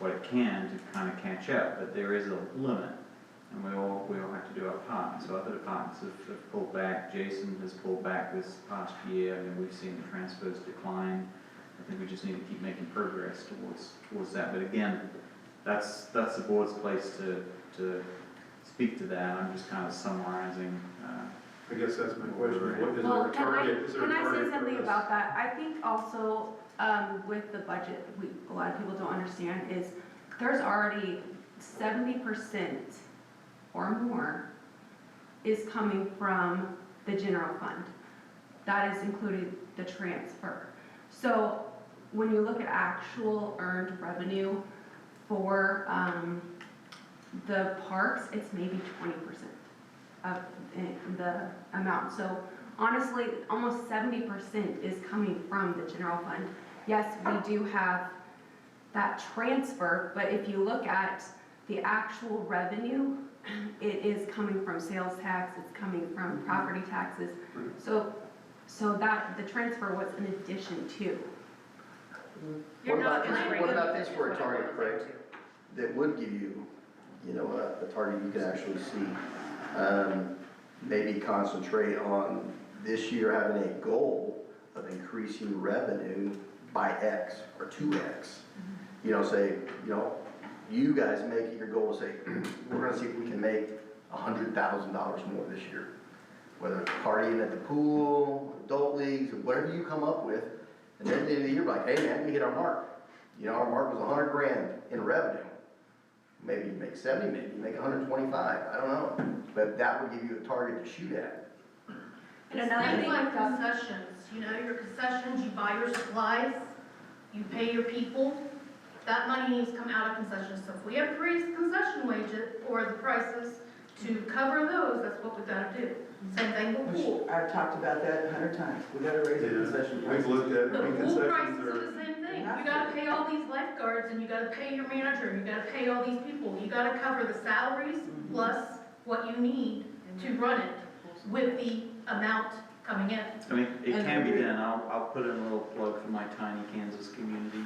what it can to kind of catch up, but there is a limit, and we all have to do our part. So other departments have pulled back. Jason has pulled back this past year. I mean, we've seen the transfers decline. I think we just need to keep making progress towards that. But again, that's the board's place to speak to that. I'm just kind of summarizing. I guess that's my question, what is Well, our target? Is there a can I target say for something us? about that? I think also, with the budget, a lot of people don't understand is there's already 70% or more is coming from the general fund. That is included the transfer. So when you look at actual earned revenue for the parks, it's maybe 20% of the amount. So honestly, almost 70% is coming from the general fund. Yes, we do have that transfer, but if you look at the actual revenue, it is coming from sales tax, it's coming from property taxes. So that, the transfer was in addition to. What about this for a target, Craig, that would give you, you know, a target you can actually see? Maybe concentrate on this year having a goal of increasing revenue by X or 2X. You know, say, you know, you guys make it your goal to say, we're gonna see if we can make $100,000 more this year. Whether it's partying at the pool, adult leagues, or whatever you come up with. And then at the end of the year, like, hey man, we hit our mark. You know, our mark was 100 grand in revenue. Maybe you make 70, maybe you make 125, I don't know. But that would give you a target to shoot at. And another Things thing like about concessions, you know, your concessions, you buy your supplies, you pay your people, that money needs to come out of concessions. So if we have to raise concession wages or the prices to cover those, that's what we've got to do. Same thing with pool. I've talked about that 100 times, we gotta raise the concession We've prices. looked at, The I mean, pool concessions prices are are, the same thing. You gotta pay all these lifeguards and you gotta pay your manager, you gotta pay all these people. You gotta cover the salaries plus what you need to run it with the amount coming in. I mean, it can be done. I'll put in a little plug for my tiny Kansas community.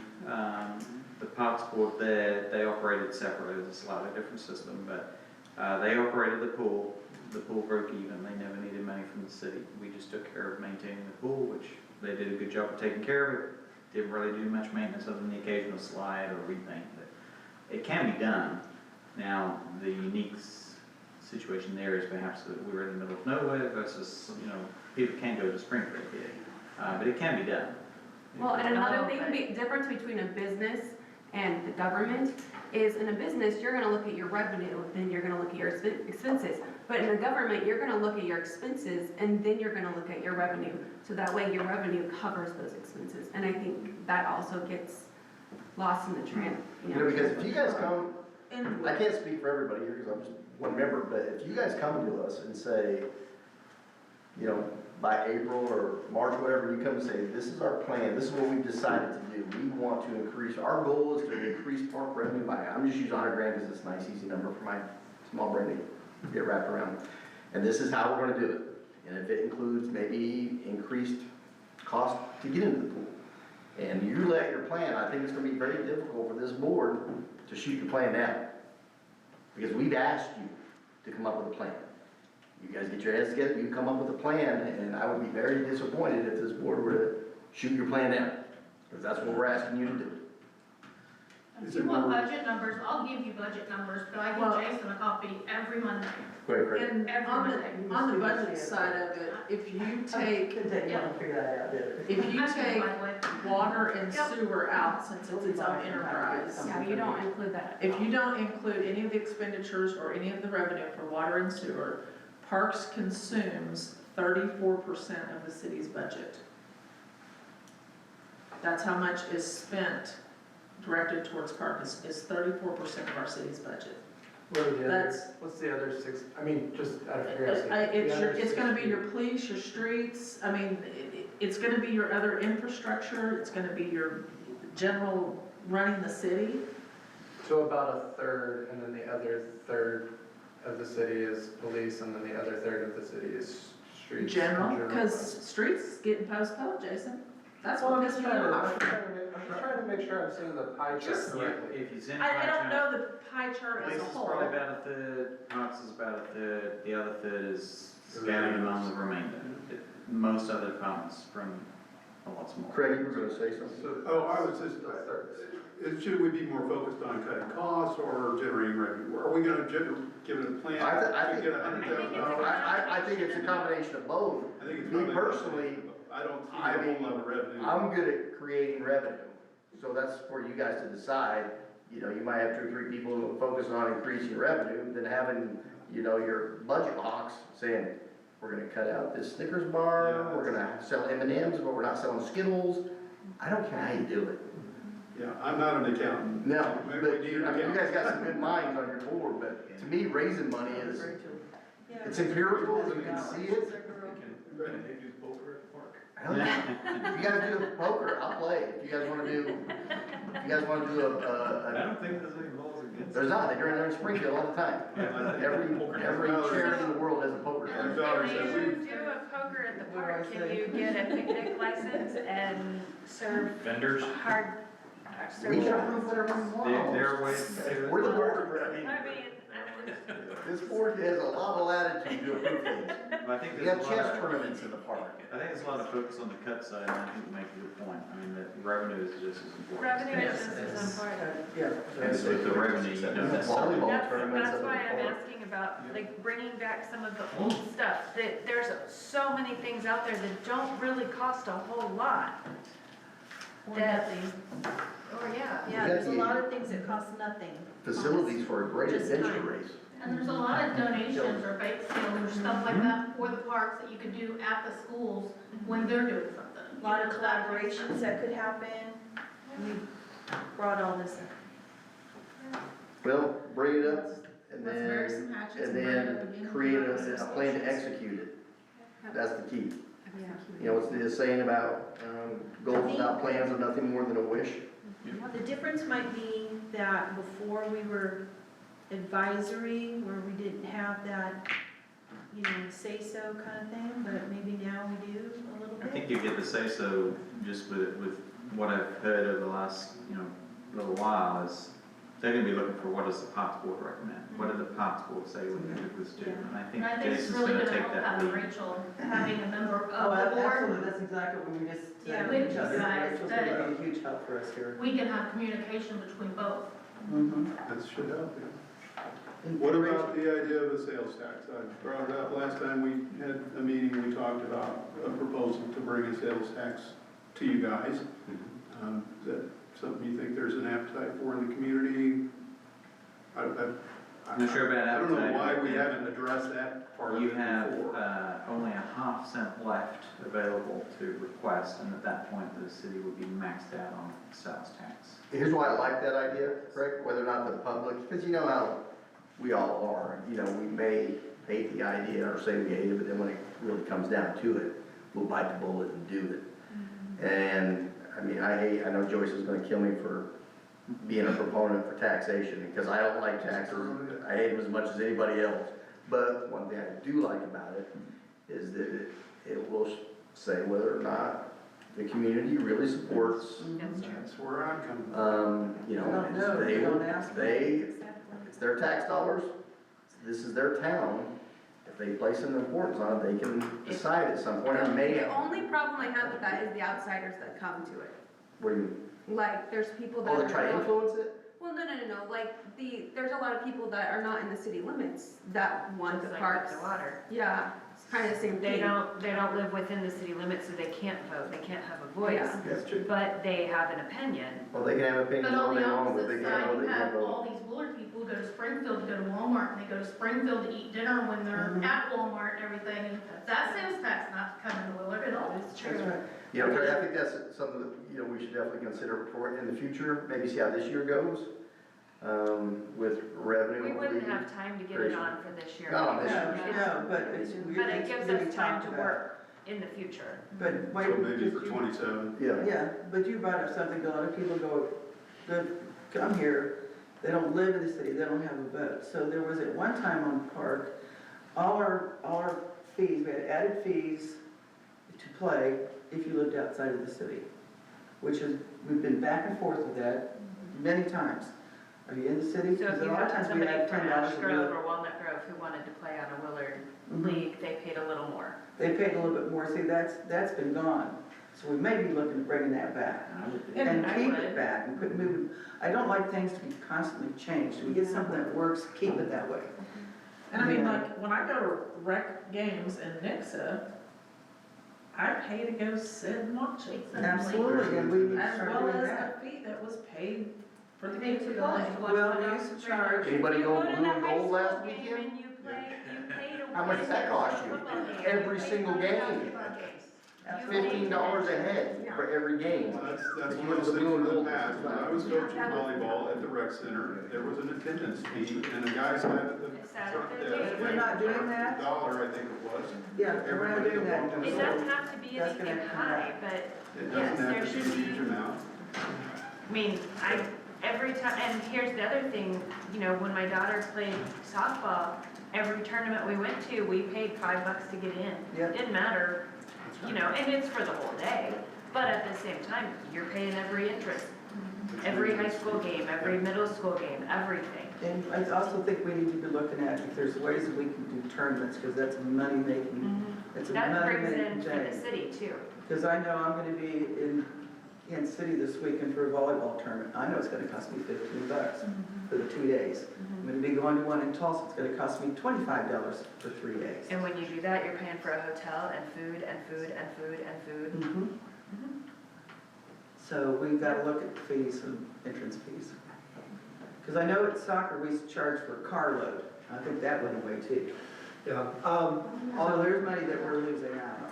The Parks Board there, they operated separately. It's a slightly different system, but they operated the pool. The pool broke even. They never needed money from the city. We just took care of maintaining the pool, which they did a good job of taking care of it. Didn't really do much maintenance other than the occasional slide or repaint. But it can be done. Now, the unique situation there is perhaps that we were in the middle of nowhere versus, you know, people can't go to Springfield here. But it can be done. Well, and another thing, difference between a business and the government is in a business, you're gonna look at your revenue, then you're gonna look at your expenses. But in the government, you're gonna look at your expenses and then you're gonna look at your revenue. So that way your revenue covers those expenses. And I think that also gets lost in the trend, You know, because if you guys come, I can't speak for everybody here because I'm just one member, but if you guys come to us and say, you know, by April or March, whatever, you come and say, this is our plan, this is what we've decided to do. We want to increase, our goal is to increase park revenue by, I'm just using 100 grand because it's a nice, easy number for my small brain to get wrapped around. And this is how we're gonna do it. And if it includes maybe increased cost to get into the pool. And you let your plan, I think it's gonna be very difficult for this board to shoot your plan down. Because we've asked you to come up with a plan. You guys get your heads together, you come up with a plan, and I would be very disappointed if this board were to shoot your plan down. Because that's what we're asking you to do. If you want budget numbers, I'll give you budget numbers, but I Well- give Jason a copy every Monday. Great, great. And on the budget side of it, if you take, Could take one to figure that out, did it? if you I can, take by the way. water and Yep. sewer out, since it's its own enterprise, Yeah, you don't include that. if you don't include any of the expenditures or any of the revenue for water and sewer, Parks consumes 34% of the city's budget. That's how much is spent directed towards parks, is 34% of our city's budget. What are the That's- others, what's the other six, I mean, just out of curiosity. It's the your, other it's gonna be 60. your police, your streets, I mean, it's gonna be your other infrastructure, it's gonna be your general running the city. So about a third, and then the other third of the city is police, and then the other third of the city is streets. and General, because funds. streets is getting postponed, Jason. That's Well, what I'm pisses just me trying to, off. I'm just trying to make sure I'm seeing the pie chart Just- correctly. If you send I don't know the pie chart as Police a is whole. probably about a third, Parks is about a third, the other third is scattered among the remainder. Most other departments run a lot smaller. Craig, you were gonna say something? Oh, I was just, should we be more focused on cutting costs or generating revenue? Are we gonna give it a plan I to think- get $100,000? I think it's a combination of both. I think it's Me probably. personally, I don't see I a mean, whole lot of revenue. I'm good at creating revenue, so that's for you guys to decide. You know, you might have 2 or 3 people who focus on increasing revenue, than having, you know, your budget box saying, we're gonna cut out this Snickers bar, Yeah. we're gonna sell M&Ms, but we're not selling Skittles. I don't care how you do it. Yeah, I'm not an accountant. No, Maybe but we need you an guys accountant. got some good minds on your board, but to me, raising money is, Yeah. it's empirical, you can see it. They do poker at the park. Hell yeah. If you guys do poker, I'll play. If you guys wanna do, I don't think there's any laws against. there's not, they do it there in Springfield all the time. Every charity in the world has a poker My tournament. daughter When said you we, do a poker at the park, can you get a picnic license and serve Vendors, hard, We can serve? approve whatever we There are want. ways to do it. We're the board, I mean, I mean, this board has a lot of latitude to approve things. But I think We there's have a lot chess of, tournaments in the park. I think there's a lot of focus on the cut side, and I think you make a good point. I mean, that revenue is just as important. revenue is Yes, just it as is. important. And so with the revenue, you don't necessarily. Volleyball That's, tournaments that's in the why I'm park. asking about, like, bringing back some of the old stuff, that there's so many things out there that don't really cost a whole lot. That, or yeah. Yeah, there's a lot of things that cost nothing. Facilities for a great Just adventure time. race. And there's a lot of donations or bake sales or stuff like that for the parks that you could do at the schools when they're doing something. A lot of collaborations that could happen. We brought all this up. Well, bring it up and Let's bury then, some hatchets and and bring it up then again. create a plan to execute it. That's the key. You know, what's the saying about, goals without plans are nothing more than a wish? The difference might be that before we were advisory, where we didn't have that, you know, say-so kind of thing, but maybe now we do a little I bit. think you get the say-so just with what I've heard over the last, little while is they're gonna be looking for what does the Parks Board recommend? What did the Parks Board say we need to do? And I think And I think it's Jason's really gonna gonna take help that having lead. Rachel, having a member Oh, of the board. absolutely, that's exactly what we just Yeah, said. with you guys, Rachel's that- gonna be a huge help for us here. We can have communication between both. that should help, yeah. What about the idea of a sales tax? I brought it up last time we had a meeting, we talked about a proposal to bring a sales tax to you guys. Is that something you think there's an appetite for in the community? I'm not sure about I don't know appetite. why we haven't addressed that part of You it have before. only a ½ cent left available to request, and at that point, the city would be maxed out on sales tax. Here's why I like that idea, Rick, whether or not the public, because you know how we all are, we may hate the idea or say we hate it, but then when it really comes down to it, we'll bite the bullet and do it. And, I know Joyce is gonna kill me for being a proponent for taxation, because I don't like taxes, I hate them as much as anybody else. But one thing I do like about it is that it will say whether or not the community really supports, That's where I'm coming from. We don't know, we don't ask them. it's their tax dollars, this is their town. If they place an importance on it, they can decide at some point, or may. The only problem I have with that is the outsiders that come to it. What do you, Like, there's people that. oh, they try to influence it? Well, no, like, there's a lot of people that are not in the city limits that want the Just like parks. with the water. Yeah, it's kind of the same They thing. don't live within the city limits, so they can't vote, they can't have a voice, Yeah. That's true. but they have an opinion. Well, they can have But opinions all on day the long, but they opposite can't, side, know you they can't have all vote. these Willard people who go to Springfield to go to Walmart, and they go to Springfield to eat dinner when they're at Walmart and everything, and that sales tax not coming to Willard at all. It's true. That's right. Yeah, Terry, I think that's something that, we should definitely consider for in the future, maybe see how this year goes. with revenue. We wouldn't have time to get it on for this year. No, this No, year. no, but it's. But it gives us time to about. work in the future. But wait. So maybe because for you- 27. Yeah. Yeah, but you brought up something, a lot of people go, they come here, they don't live in the city, they don't have a vote. So there was at one time on Park, all our fees, we had added fees to play if you lived outside of the city, which is, we've been back and forth with that many times. Are you in the city? So Because if a you lot of had times we somebody had from $10 Ash a Grove bill. or Walnut Grove who wanted to play on a Willard Mhm. league, they paid a little more. They paid a little bit more, see, that's been gone. So we may be looking at bringing that back. And I keep would. it back and quit moving. I don't like things to be constantly changed. We get something that works, keep it that way. And I mean, Yeah. like, when I go to rec games in Nixa, I pay to go sit and watch it. Absolutely, and we need to As start well doing as that. a fee that was paid for the Pay game to to play. play. Well, we used to charge, Anybody You go to blue the and high gold school last game weekend? and you pay to How much does that cost you? football game. Every You pay single for game. basketball games. $15 a head for every game. Well, that's If one you of look those at things blue and in the gold, past, it's when like- I was coaching volleyball at the rec center, there was an attendance fee, and the guys had at the It's at front the desk. gate. We're not doing that? $1, I think it was. yeah, we're not doing that. Everybody It doesn't have to be That's gonna anything come high, but It yes, doesn't there have to be a should huge be. amount. I mean, every time, and here's the other thing, you know, when my daughter played softball, every tournament we went to, we paid $5 to get in. Yep. Didn't matter, you know, and it's for the whole day, but at the same time, you're paying every interest. Every high school game, every middle school game, everything. And I also think we need to be looking at if there's ways that we can do tournaments, because that's money making, it's a That money brings making in for the thing. city too. Because I know I'm gonna be in Kansas City this weekend for a volleyball tournament. I know it's gonna cost me $15 for the 2 days. I'm gonna be going to one in Tulsa, it's gonna cost me $25 for 3 days. And when you do that, you're paying for a hotel and food and food and food and food. Mhm. So we've got to look at fees and entrance fees. Because I know at soccer, we charge for car load. I think that went away too. Yeah, Although there's money that we're losing out on.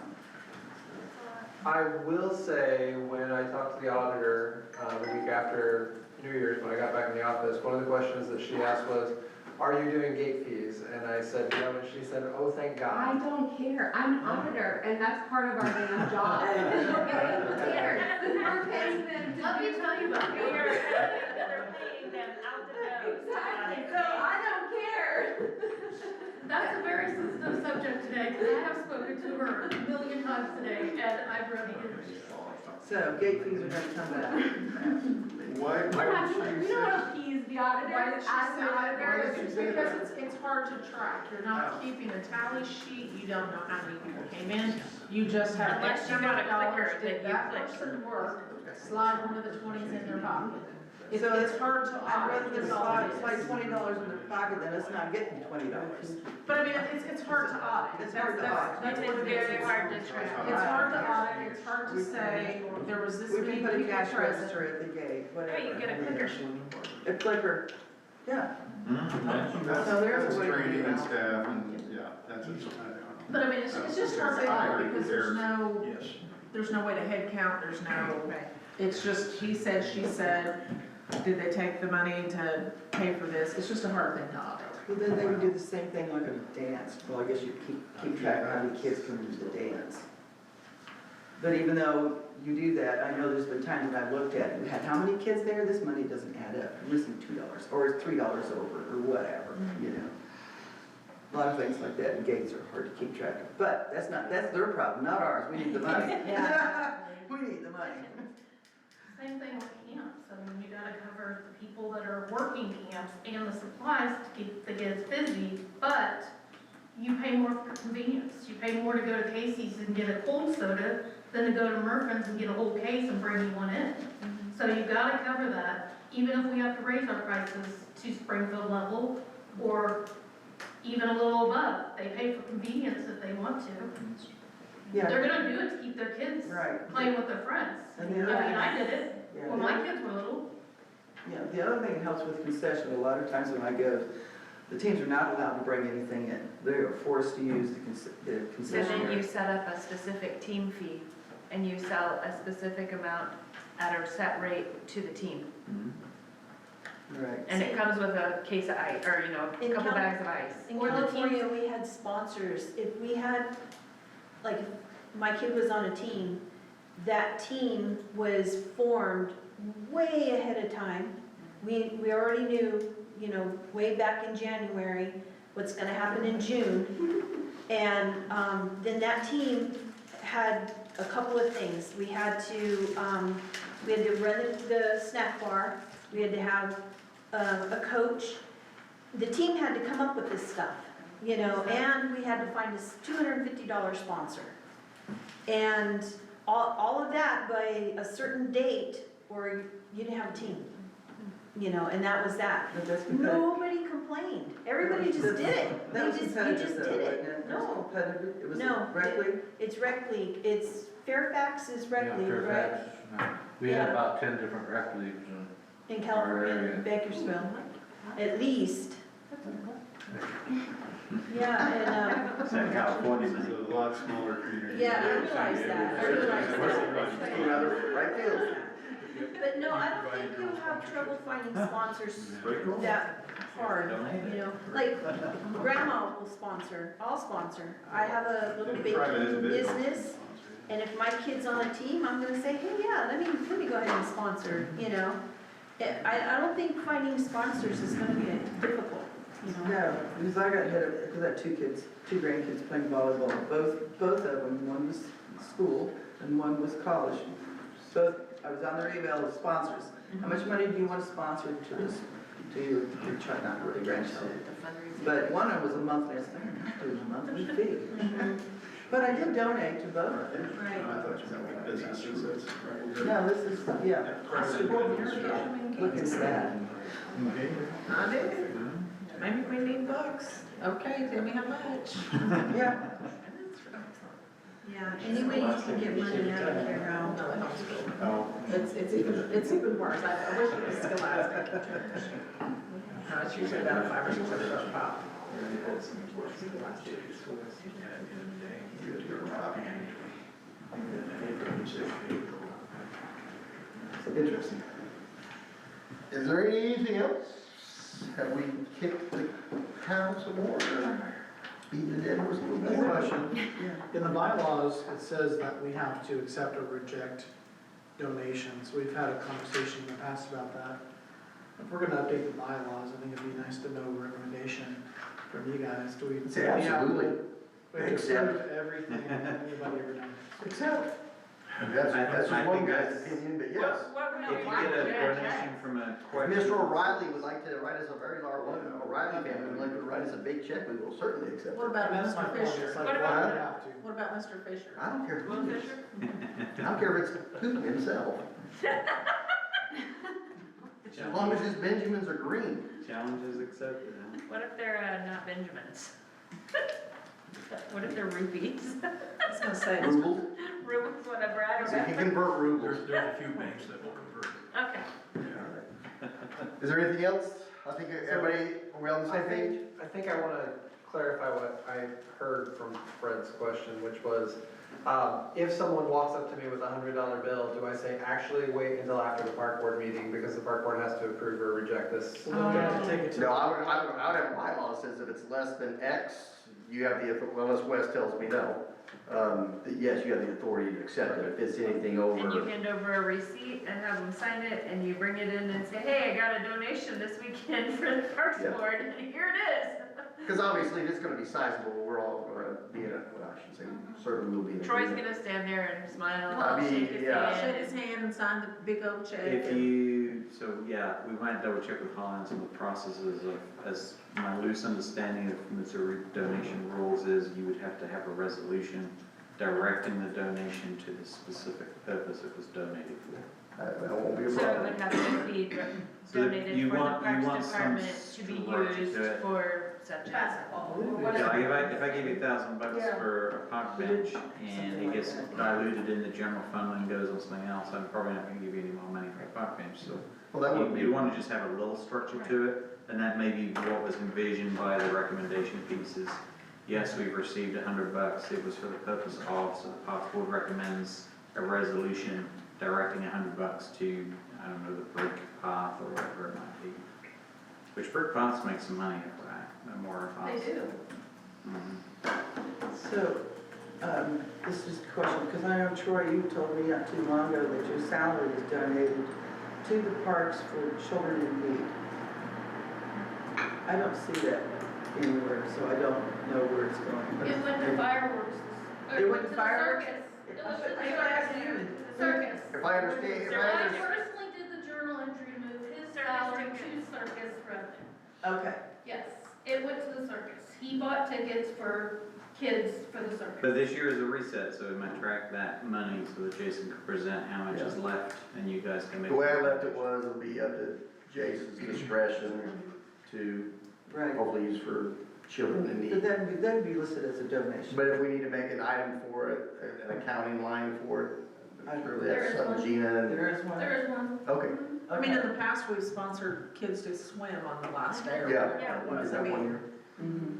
I will say, when I talked to the auditor, the week after New Year's, when I got back in the office, one of the questions that she asked was, are you doing gate fees? And I said, no, and she said, oh, thank I God. don't care, I'm an auditor, and that's part of our damn job. Who cares? We're paying them to Let me do. tell you about it. They're paying them out the nose. Exactly, so I don't care. That's a very sensitive subject today, because I have spoken to her a million times today, and I've run into it. So gate fees are going to come back. Why? We're not doing, we don't want to appease the Why auditor, did she as say an that? auditor. did she say Because that? it's hard to track, you're not keeping a tally sheet, you don't know how many people came in, you just have Unless X you amount got of a clicker dollars, did that you that click. person work, slide one of the 20s in their pocket. It's, So it's hard to I'd rather audit, than is all it slide is. $20 in their pocket than us not getting $20. But I mean, it's hard to audit. It's hard to That's- audit. That's It's what it is. very hard to track. It's hard to audit, it's hard to say, there was this We many can put a people cash present. register at the gate, whatever. Hey, you get a clicker. A clicker, yeah. That's, So there's a that's way to do training and that. staff, and, yeah, that's, I don't know. But I mean, it's just hard to audit because Yes. there's no way to head count, there's no, it's just, he said, she said, did they take the money to pay for this? It's just a hard thing to audit. Well, then they would do the same thing like a dance. Well, I guess you keep track of how many kids come to the dance. But even though you do that, I know there's been times when I've looked at it, we had how many kids there? This money doesn't add up. We're missing $2 or it's $3 over or whatever, you know. A lot of things like that, and gates are hard to keep track of. But that's their problem, not ours. We need the money. We need the money. Same thing with camps, I mean, you gotta cover the people that are working camps and the supplies to keep the kids busy, but you pay more for convenience. You pay more to go to Casey's and get a cold soda than to go to Murphy's and get a whole case and bring you one in. So you gotta cover that, even if we have to raise our prices to Springfield level, or even a little above. They pay for convenience if they want to. Yeah, They're gonna do it to keep their kids right. playing with their friends. I And mean, the other- I did it Yeah, when my kids were little. yeah, the other thing that helps with concession, a lot of times when I go, the teams are not allowed to bring anything in. They are forced to use the So concession then you area. set up a specific team fee and you sell a specific amount at a set rate to the team. Right. And it comes with a case of ice, or, you know, a In couple Cal- bags of ice. In Or the California, we had sponsors. If we had, like, if my kid was on a team, that team was formed way ahead of time. We already knew, you know, way back in January, what's gonna happen in June. And then that team had a couple of things. We had to run the snack bar, we had to have a coach. The team had to come up with this stuff, you know, and we had to find a $250 sponsor. And all of that by a certain date, or you didn't have a team, you know, and that was that. But that's competitive. Nobody complained, everybody just did it. That was You competitive just though, did wasn't it. it? That was No, competitive, it was No, rec league? it's rec league, it's Fairfax is rec league, right? We had Yeah. about 10 different rec leagues and In California, in Bakersfield, at least. Yeah, Is that California, This man? is a lot smaller community. yeah, I realize that, I realize that. Right field. But no, I don't think you'll have trouble finding sponsors that hard, you know? Like, grandma will sponsor, I'll sponsor. I have a little Private baking individual. business, and if my kid's on a team, I'm gonna say, hey, yeah, let me go ahead and sponsor, you know? I don't think finding sponsors is gonna be difficult, you know? No, because I got hit up, because I had two grandkids playing volleyball. Both of them, one was school and one was college. Both, I was on their email with sponsors. How much money do you want to sponsor to this, to your child, not really grandchild? But one of them was a monthly, I said, I'm not doing a monthly fee. But I did donate to both. Right. I thought you meant businesses, that's. No, this is, yeah. Look at that. I did. Maybe we need bucks. Okay, tell me how much. Yeah. Yeah, any way you can get money out of your No, own. they homeschool. Oh, It's even worse. I wish it was Scholastic. No, it's usually about a $5 or $6 pop. Interesting. Is there anything else? Have we kicked the town some more, or beaten the dead horse a little Good more? question. In the bylaws, it says that we have to accept or reject donations. We've had a conversation in the past about that. If we're gonna update the bylaws, I think it'd be nice to know a recommendation from you guys. Do we? Say absolutely. We have to Accept. approve everything anybody ever donates. Accept. That's just I one think guy's that's- opinion, but yes. If you get a donation from a If question. Mr. O'Reilly would like to write us a very large, O'Reilly family would like to write us a big check, we will certainly accept What it. about That's my Mr. point, it's Fisher? like, What why about- do we have to? What about Mr. Fisher? I don't care who Will it is. Fisher? I don't care if it's Putin himself. As long as his Benjamins are green. Challenge is accepted, huh? What if they're not Benjamins? What if they're rupees? I was gonna say, Rubles. Rubles, whatever, I So you can don't know. convert rubles. There's a few banks that will convert. Okay. Is there anything else? I think everybody, are we on the same page? I think I want to clarify what I heard from Fred's question, which was, if someone walks up to me with a $100 bill, do I say, actually wait until after the park board meeting because the park board has to approve or reject this? So then we have to take it to. No, I would have a bylaw that says if it's less than X, you have the, well, unless Wes tells me no, that yes, you have the authority to accept it. If it's anything And you over, hand over a receipt and have them sign it, and you bring it in and say, hey, I got a donation this weekend for the Parks Yeah. Board, and here it is. because obviously if it's gonna be sizable, we're all gonna be in a, well, I should say, certainly will be in a. Troy's gonna stand there and smile, I mean, shake his yeah. shake hand. his hand and sign the big old check. If you, so yeah, we might double check with Holland some of the processes of, as my loose understanding of Missouri donation rules is you would have to have a resolution directing the donation to the specific purpose it was donated for. That won't be a So it problem. would have to be So donated you for the want- you Parks want some Department to be structure used to it. for such as. Basketball or Yeah, whatever. like if I give you $1,000 for a park bench and it gets diluted in the general fund and goes on something else, I'm probably not gonna give you any more money for a park bench, so. Well, that would be. You wanna just have a little structure to it, and that may be what was envisioned by the recommendation pieces. Yes, we've received $100, it was for the purpose of, so the park board recommends a resolution directing $100 to, I don't know, the brick path or whatever it might be. Which Brick Pots makes some money, FYI, no more pots. They do. Mhm. So, this is a question, because I know Troy, you told me not too long ago that your salary was donated to the parks for children in need. I don't see that anywhere, so I don't know where it's going. It went to fireworks. Or It went to the fireworks? circus. It was to the I asked circus. you. Circus. If I understand, So I personally did the journal entry to move his salary to circus revenue. Okay, Yes, it went to the circus. He bought tickets for kids for the circus. But this year is a reset, so we might track that money so that Jason can present how much is left and you guys can make. The way I left it was, it'll be up to Jason's discretion to right. hopefully use for children in But need. that'd be listed as a donation. But if we need to make an item for it, an accounting line for it, surely There that's is something one. Gina and, There is one? There is one. okay, I mean, in the past, we've sponsored kids to swim on the last day or yeah. whatever it we was. did I that one mean, year. Mhm.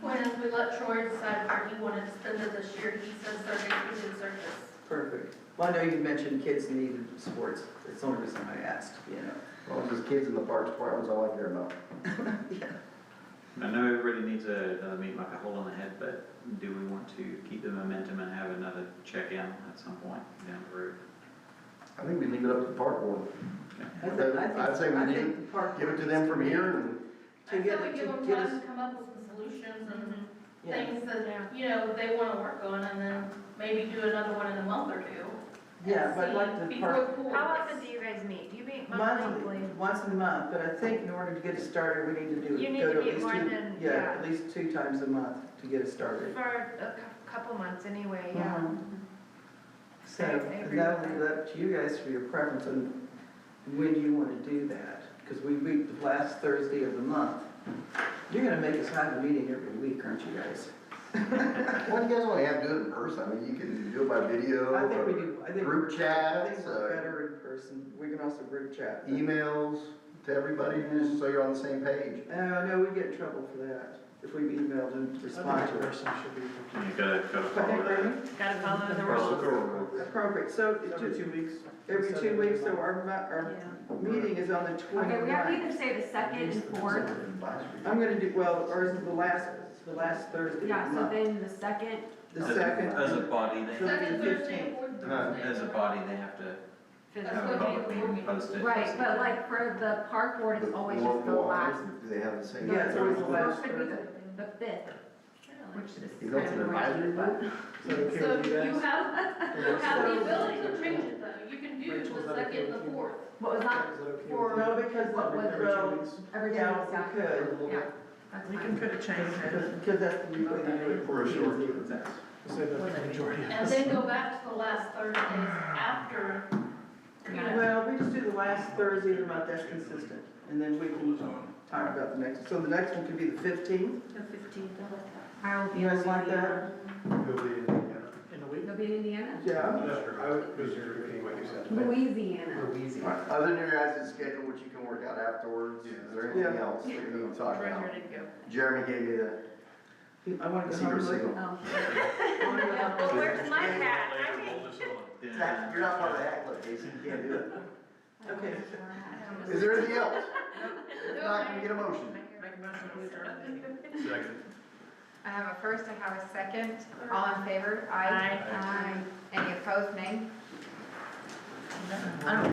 When we let Troy decide where he wanted to spend it this year, he said circus, we did circus. Perfect. Well, I know you mentioned kids needed sports. That's the only reason I asked, you know. As long as there's kids in the parks department, all I care about. Yeah. I know everybody needs another meeting like a hole in the head, but do we want to keep the momentum and have another check-in at some point down the road? I think we leave it up to the park board. I'd say we I leave think it, the park give it to board them needs from to here and To I get, said we give them to get time us, to come up with some solutions and yeah, things that, you know, they wanna work on, and then maybe do another one in a month or two. yeah, but I'd like the Before park, the pool. How often do you guys meet? Do you meet monthly, monthly? once a month, but I think in order to get it started, we need to do, You need go to to at meet least more two, than- yeah, yeah. at least 2 times a month to get it started. For a couple months anyway, yeah. Mhm. So, I and agree that'll with leave it up to you guys for your preference on when you want to do that. Because we meet the last Thursday of the month. You're gonna make us have a meeting every week, aren't you guys? Why do you guys only have to do it in person? I mean, you can do it by video, I think we or do, I think. group I think chats, we're better in person. We can also group chat. emails to everybody, just so you're on the same page. No, we get in trouble for that, if we've emailed and respond to it. person should be. You gotta follow Okay, that. Bernie? Gotta follow the Follow the rules. rules. Appropriate, so Every 2 weeks. every 2 weeks, so our Yeah. meeting is on the 29th. Okay, we have to either say the second and fourth. I'm gonna do, well, ours is the last Thursday of Yeah, the so month. then the second, The As second. a body, So they, Second the Thursday 15th. and fourth Uh, Thursday. as a body, they have to That's have a what public we- meeting, post it. right, but like for the park board, it's always just the last. Do they have the same? Yeah, it's always the Or last it could be Thursday. the fifth, which is You know, it's kind an of advisory weird, but. board? So okay So with you you guys? have the ability to change it though, you can do Rachel, is the that okay second and with the you? fourth. What was that? Is that okay For- with No, because, What was every 2 well, weeks? Every two yeah, weeks, we yeah. could, Yeah, that's We fine. can put a change in. because that's the weekly meeting. For a short We'll say that for the majority of And us. then go back to the last Thursdays after, you know. Well, we just do the last Thursday of the month, that's consistent, and then we can talk about the next, so the next one could be the 15th? The 15th, I will be. You in guys like that? Louisiana. You'll be in Indiana. In a week? You'll be in Indiana? Yeah. I would, was just repeating what you said. Louisiana. Alright, other than your guys' schedule, which you can work out afterwards, is there anything else that we need to talk about? Treasurer didn't go. Jeremy gave me the I want to go secret home. signal. Oh. Well, where's my hat? I mean. Hold this on. Zach, you're not part of the act club, Casey, you can't do it. Okay. Is there anything else? If not, can we get a motion? Make a motion to adjourn the meeting. Second. I have a first, I have a second. All in favor? Aye. Aye. Any opposed, nay? I don't